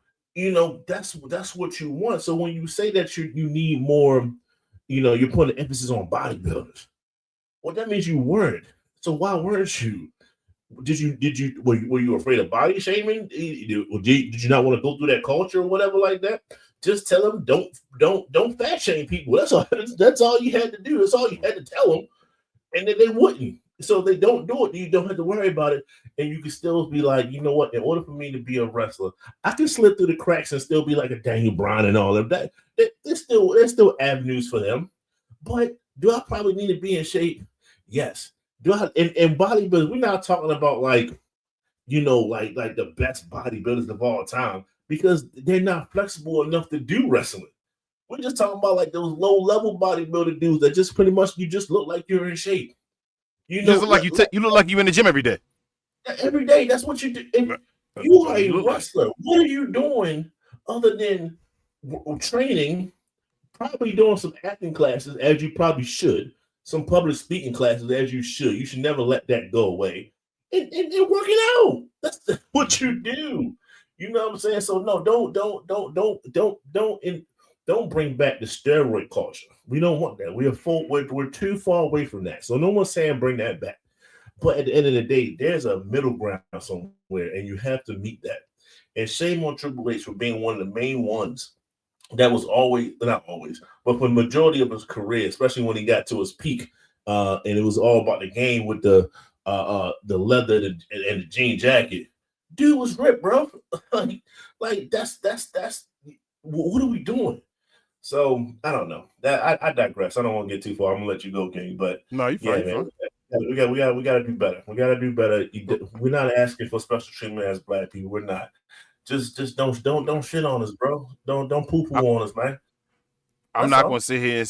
that's what you want. So when you say that you need more, you're putting emphasis on bodybuilders. Well, that means you weren't. So why weren't you? Were you afraid of body shaming? Did you not want to go through that culture or whatever like that? just tell them don't fat shame people. That's all. That's all you had to do. That's all you had to tell them, and then they wouldn't. So if they don't do it, you don't have to worry about it, and you can still be like, you know what? In order for me to be a wrestler, I can slip through the cracks and still be like a Daniel Bryan and all of that. There's still avenues for them, but do I probably need to be in shape? Yes. Do I? And bodybuilders, we're not talking about like the best bodybuilders of all time because they're not flexible enough to do wrestling. We're just talking about like those low level bodybuilder dudes that just pretty much you just look like you're in shape.
You look like you look like you in the gym every day.
Every day, that's what you do. If you are a wrestler. What are you doing other than training? Probably doing some acting classes, as you probably should. Some public speaking classes, as you should. You should never let that go away. And working out. That's what you do. You know what I'm saying? So no, don't bring back the steroid culture. We don't want that. We're too far away from that. So no one's saying bring that back. But at the end of the day, there's a middle ground somewhere, and you have to meet that. And shame on Triple H for being one of the main ones that was not always, but for the majority of his career, especially when he got to his peak, and it was all about the game with the leather and the jean jacket. Dude was ripped, bro. like that's what are we doing? So I don't know. That I digress. I don't want to get too far. I'm gonna let you go, King. But
no, you fine, man.
We got to do better. We got to do better. We're not asking for special treatment as Black people. We're not. Just don't shit on us, bro. Don't poo poo on us, man.
I'm not going to sit here and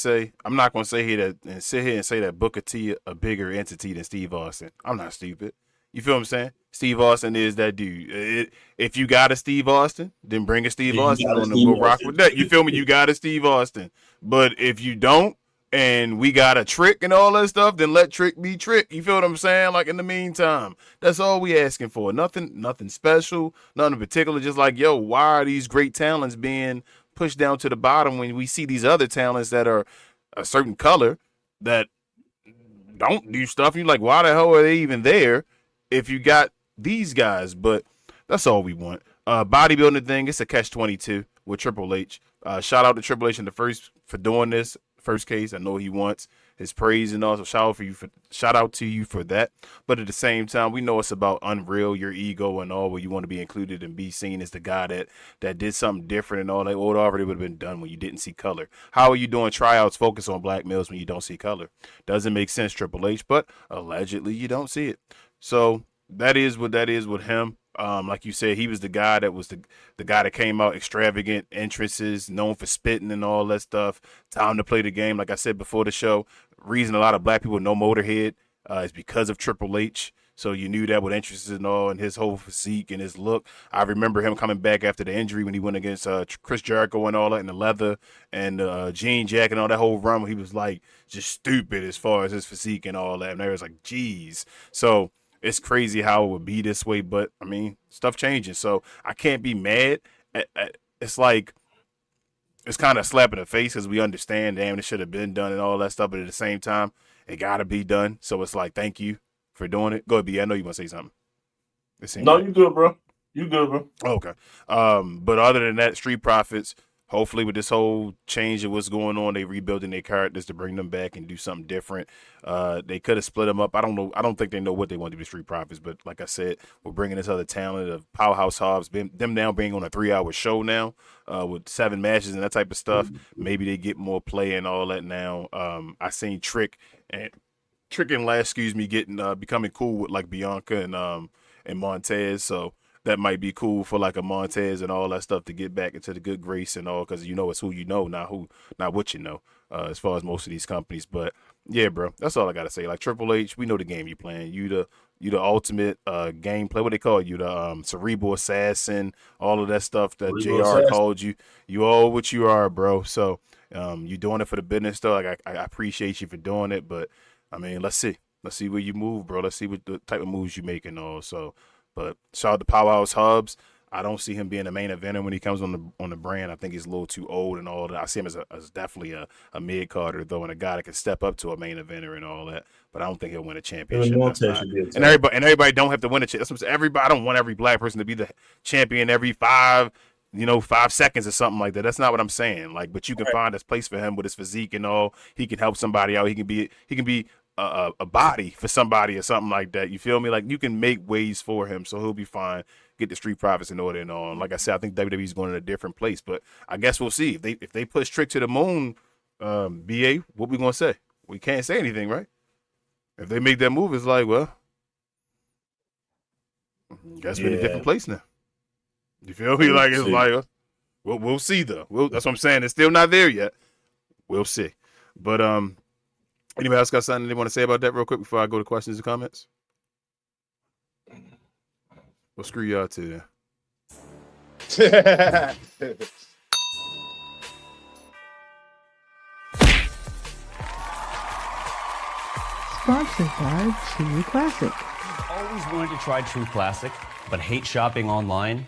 say that Booker T a bigger entity than Steve Austin. I'm not stupid. You feel what I'm saying? Steve Austin is that dude. If you got a Steve Austin, then bring a Steve Austin on and we'll rock with that. You feel me? You got a Steve Austin. But if you don't, and we got a Trick and all that stuff, then let Trick be Trick. You feel what I'm saying? Like in the meantime, that's all we asking for. Nothing special, nothing particular. Just like, yo, why are these great talents being pushed down to the bottom when we see these other talents that are a certain color that don't do stuff? You're like, why the hell are they even there if you got these guys? But that's all we want. Bodybuilding thing, it's a catch-22 with Triple H. Shout out to Triple H in the first for doing this. First case, I know he wants his praise and also shout out to you for that. But at the same time, we know it's about Unreal, your ego and all, where you want to be included and be seen as the guy that did something different and all that. Well, it already would have been done when you didn't see color. How are you doing tryouts focus on black males when you don't see color? Doesn't make sense, Triple H, but allegedly you don't see it. So that is what that is with him. Like you said, he was the guy that came out extravagant entrances, known for spitting and all that stuff. Time to play the game. Like I said before the show, reason a lot of black people know Motorhead is because of Triple H. So you knew that with entrances and all, and his whole physique and his look. I remember him coming back after the injury when he went against Chris Jericho and all that, in the leather and jean jacket and all that whole run. He was like just stupid as far as his physique and all that. And I was like, geez. So it's crazy how it would be this way, but I mean, stuff changes. So I can't be mad. It's like, it's kind of a slap in the face because we understand, damn, it should have been done and all that stuff. But at the same time, it got to be done. So it's like, thank you for doing it. Go ahead, B. I know you want to say something.
No, you good, bro. You good, bro.
Okay. But other than that, Street Profits, hopefully with this whole change of what's going on, they rebuilding their characters to bring them back and do something different. They could have split them up. I don't know. I don't think they know what they want to do with Street Profits. But like I said, we're bringing this other talent of Powerhouse Hobbs, them now being on a 3-hour show now with 7 matches and that type of stuff. Maybe they get more play and all that now. I seen Trick and Last, getting becoming cool with like Bianca and Montez. So that might be cool for like a Montez and all that stuff to get back into the good grace and all, because it's who you know, not what you know, as far as most of these companies. But yeah, bro, that's all I gotta say. Like Triple H, we know the game you playing. You the ultimate gameplay. What they call you, the cerebral assassin, all of that stuff that JR called you. You are what you are, bro. So you doing it for the business though. Like I appreciate you for doing it, but I mean, let's see where you move, bro. Let's see what the type of moves you make and all. So. But shout out to Powerhouse Hubs. I don't see him being a main eventer when he comes on the brand. I think he's a little too old and all that. I see him as definitely a mid carder though, and a guy that can step up to a main eventer and all that. But I don't think he'll win a championship. And everybody don't have to win a championship. I don't want every black person to be the champion every 5, 5 seconds or something like that. That's not what I'm saying. Like, but you can find a place for him with his physique and all. He can help somebody out. He can be a body for somebody or something like that. You feel me? Like, you can make ways for him, so he'll be fine. Get the street profits in order and all. And like I said, I think WWE's going in a different place. But I guess we'll see if they push Trick to the moon. BA, what we gonna say? We can't say anything, right? If they make that move, it's like, well, guess we're in a different place now. You feel me? Like, it's like, we'll see though. That's what I'm saying. It's still not there yet. We'll see. But anybody else got something they want to say about that real quick before I go to questions and comments? Well, screw y'all too.
Sponsored by True Classic.
Always wanted to try True Classic, but hate shopping online?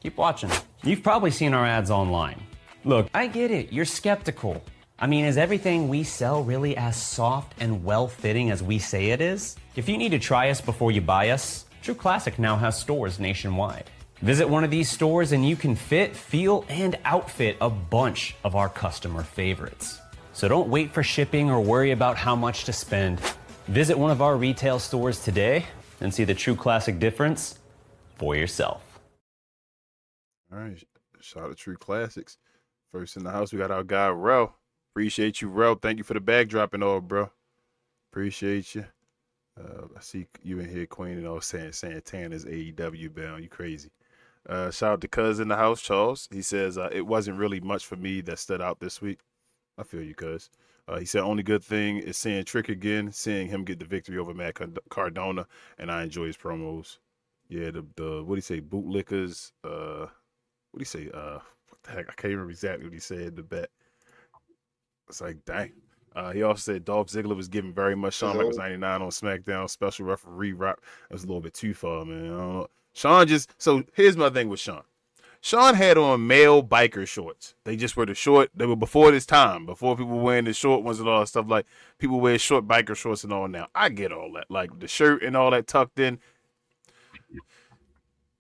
Keep watching. You've probably seen our ads online. Look, I get it, you're skeptical. I mean, is everything we sell really as soft and well-fitting as we say it is? If you need to try us before you buy us, True Classic now has stores nationwide. Visit one of these stores and you can fit, feel, and outfit a bunch of our customer favorites. So don't wait for shipping or worry about how much to spend. Visit one of our retail stores today and see the True Classic difference for yourself.
All right. Shout out to True Classics. First in the house, we got our guy, Rel. Appreciate you, Rel. Thank you for the bag drop and all, bro. Appreciate you. I see you in here, Queen, and all saying Santana's AEW bound. You crazy. Shout out to Cuz in the house, Charles. He says, it wasn't really much for me that stood out this week. I feel you, Cuz. He said, only good thing is seeing Trick again, seeing him get the victory over Matt Cardona, and I enjoy his promos. Yeah, the what do you say, bootlickers, what do you say, what the heck, I can't remember exactly what he said in the bet. It's like, dang. He also said Dolph Ziggler was giving very much Shawn Michaels 99 on SmackDown, special referee rock. That was a little bit too far, man. I don't know. So here's my thing with Shawn. Shawn had on male biker shorts. They just were they were before this time, before people were wearing the short ones and all that stuff. Like, people wear short biker shorts and all now. I get all that. Like, the shirt and all that tucked in.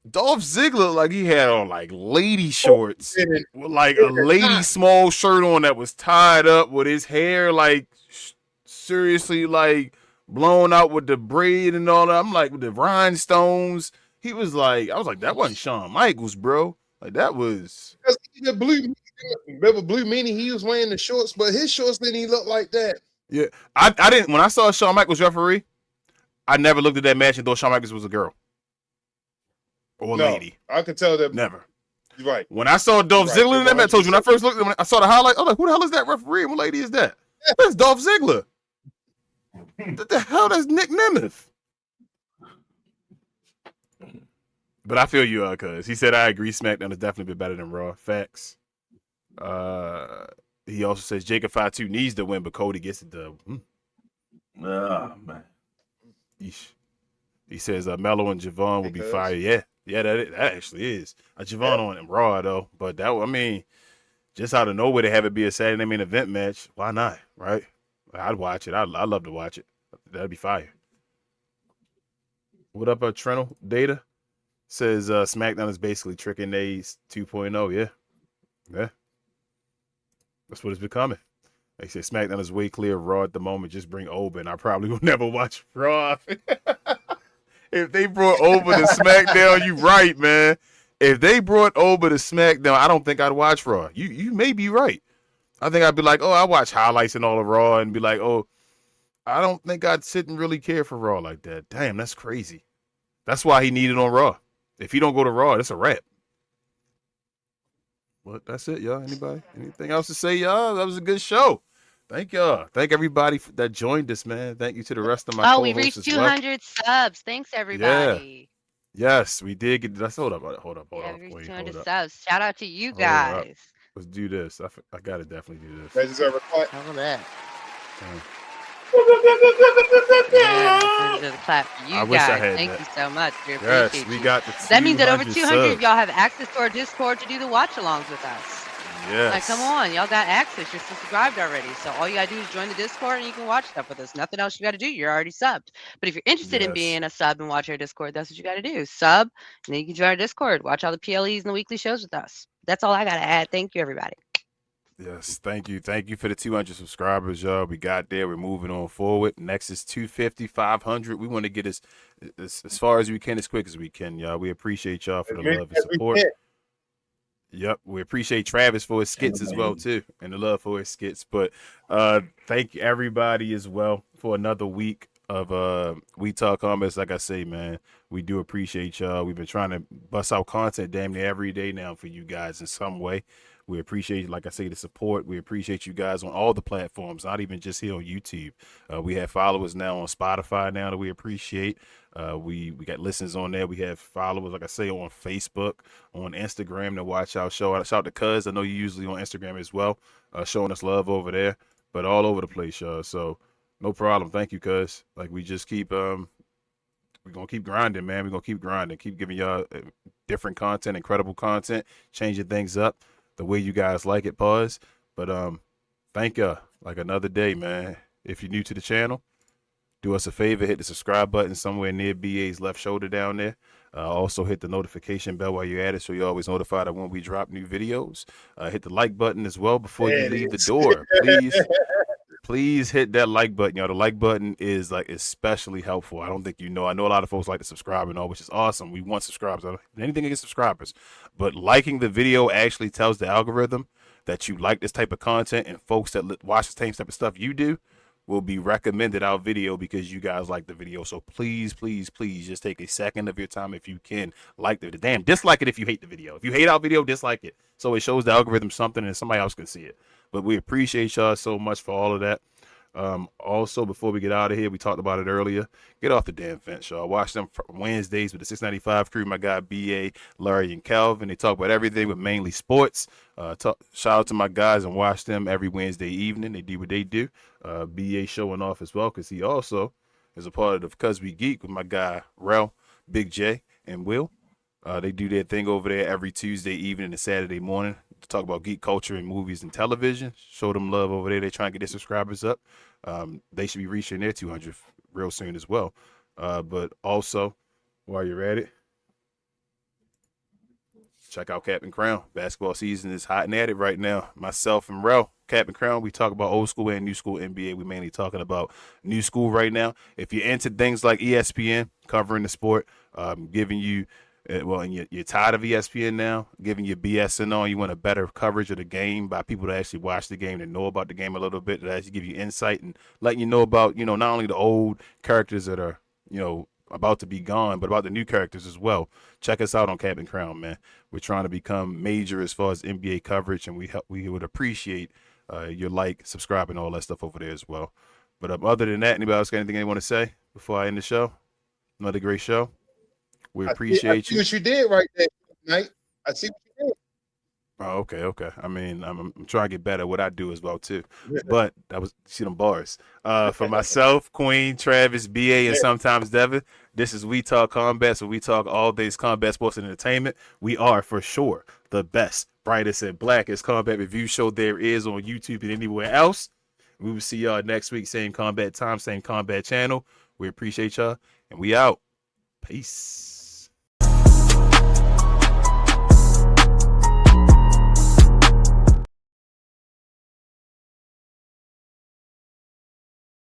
Dolph Ziggler, like, he had on, like, lady shorts with, like, a lady small shirt on that was tied up with his hair, like, seriously, like, blown out with the braid and all that. I'm like, with the rhinestones. He was like, I was like, that wasn't Shawn Michaels, bro. Like, that was
the blue. Remember Blue Meanie? He was wearing the shorts, but his shorts didn't even look like that.
Yeah, I didn't. When I saw Shawn Michaels referee, I never looked at that match and thought Shawn Michaels was a girl or a lady.
I could tell that.
Never.
You're right.
When I saw Dolph Ziggler in that match, I told you when I first looked at him, I saw the highlight. I was like, who the hell is that referee? What lady is that? That's Dolph Ziggler. What the hell? That's Nick Nemeth. But I feel you, cuz he said I agree. SmackDown has definitely been better than Raw. Facts. He also says Jacob Fatu needs to win, but Cody gets it done.
Oh man.
Eesh. He says Mello and Javon will be fired. Yeah, that actually is. Javon on Raw though, but just out of nowhere to have it be a Saturday main event match. Why not? Right? I'd watch it. I'd love to watch it. That'd be fire. What up, Trental Data? Says SmackDown is basically Tricking A's 2.0. Yeah. That's what it's becoming. They say SmackDown is way clear. Raw at the moment. Just bring Oben. I probably will never watch Raw. If they brought Oben to SmackDown, you right, man. If they brought Oben to SmackDown, I don't think I'd watch Raw. You may be right. I think I'd be like, I watch highlights and all of Raw and be like, I don't think I'd sit and really care for Raw like that. Damn, that's crazy. That's why he needed on Raw. If he don't go to Raw, that's a wrap. But that's it, y'all. Anybody? Anything else to say, y'all? That was a good show. Thank y'all. Thank everybody that joined us, man. Thank you to the rest of my co-hosts.
We reached 200 subs. Thanks, everybody.
Yeah. Yes, we did get. Hold up.
Yeah, we reached 200 subs. Shout out to you guys.
Let's do this. I gotta definitely do this.
That deserve a clap.
Hold up.
Yeah,
clap for you
I wish I
guys.
had
Thank
that.
you so much. We appreciate
Yes, we
you.
got the
That means that over 200
subs.
of y'all have access to our Discord to do the watch-alongs with us.
Yes.
Like, come on, y'all got access. You're subscribed already. So all you gotta do is join the Discord and you can watch stuff with us. Nothing else you gotta do. You're already subbed. But if you're interested in
Yes.
being a sub and watch our Discord, that's what you gotta do. Sub, and then you can join our Discord. Watch all the PLEs and the weekly shows with us. That's all I gotta add. Thank you, everybody.
Yes, thank you. Thank you for the 200 subscribers, y'all. We got there. We're moving on forward. Next is 250, 500. We want to get as far as we can, as quick as we can, y'all. We appreciate y'all for the love and support. Yep, we appreciate Travis for his skits as well too, and the love for his skits. But thank everybody as well for another week of We Talk Comments. Like I say, man, we do appreciate y'all. We've been trying to bust out content damn near every day now for you guys in some way. We appreciate, like I say, the support. We appreciate you guys on all the platforms, not even just here on YouTube. We have followers now on Spotify now that we appreciate. We got listens on there. We have followers, like I say, on Facebook, on Instagram to watch our show. Shout out to Cuz. I know you usually on Instagram as well, showing us love over there, but all over the place, y'all. So no problem. Thank you, Cuz. Like we just keep we're gonna keep grinding, man. We're gonna keep grinding, keep giving y'all different content, incredible content, changing things up the way you guys like it. Pause. But thank you. Like another day, man. If you're new to the channel, do us a favor, hit the subscribe button somewhere near BA's left shoulder down there. Also hit the notification bell while you're at it so you're always notified of when we drop new videos. Hit the like button as well before you leave the door. Please hit that like button. The like button is like especially helpful. I don't think you know. I know a lot of folks like to subscribe and all, which is awesome. We want subscribers. Anything against subscribers. But liking the video actually tells the algorithm that you like this type of content, and folks that watch the same type of stuff you do will be recommended our video because you guys like the video. So please, please, please just take a second of your time if you can. Like the damn, dislike it if you hate the video. If you hate our video, dislike it. So it shows the algorithm something and somebody else can see it. But we appreciate y'all so much for all of that. Also, before we get out of here, we talked about it earlier. Get off the damn fence, y'all. Watch them Wednesdays with the 695 crew. My guy BA, Larry, and Calvin. They talk about everything, but mainly sports. Shout out to my guys and watch them every Wednesday evening. They do what they do. BA showing off as well because he also is a part of the Cuz We Geek with my guy Rel, Big J, and Will. They do their thing over there every Tuesday evening and Saturday morning to talk about geek culture and movies and television. Show them love over there. They try and get their subscribers up. They should be reaching their 200 real soon as well. But also, while you're at it, check out Captain Crown. Basketball season is hot and at it right now. Myself and Rel, Captain Crown, we talk about old school and new school NBA. We're mainly talking about new school right now. If you're into things like ESPN, covering the sport, giving you and you're tired of ESPN now, giving you BSing on. You want a better coverage of the game by people that actually watch the game and know about the game a little bit, that actually give you insight and letting you know about, not only the old characters that are, about to be gone, but about the new characters as well. Check us out on Captain Crown, man. We're trying to become major as far as NBA coverage, and we would appreciate your subscribe, and all that stuff over there as well. But other than that, anybody else got anything they want to say before I end the show? Another great show. We appreciate
I see what you did right there tonight. I see what you did.
Oh, okay. I mean, I'm trying to get better at what I do as well too. But that was see them bars. For myself, Queen, Travis, BA, and sometimes Devin. This is We Talk Combat, so we talk all days combat sports and entertainment. We are for sure the best, brightest, and blackest combat review show there is on YouTube and anywhere else. We will see y'all next week. Same combat time, same combat channel. We appreciate y'all, and we out. Peace.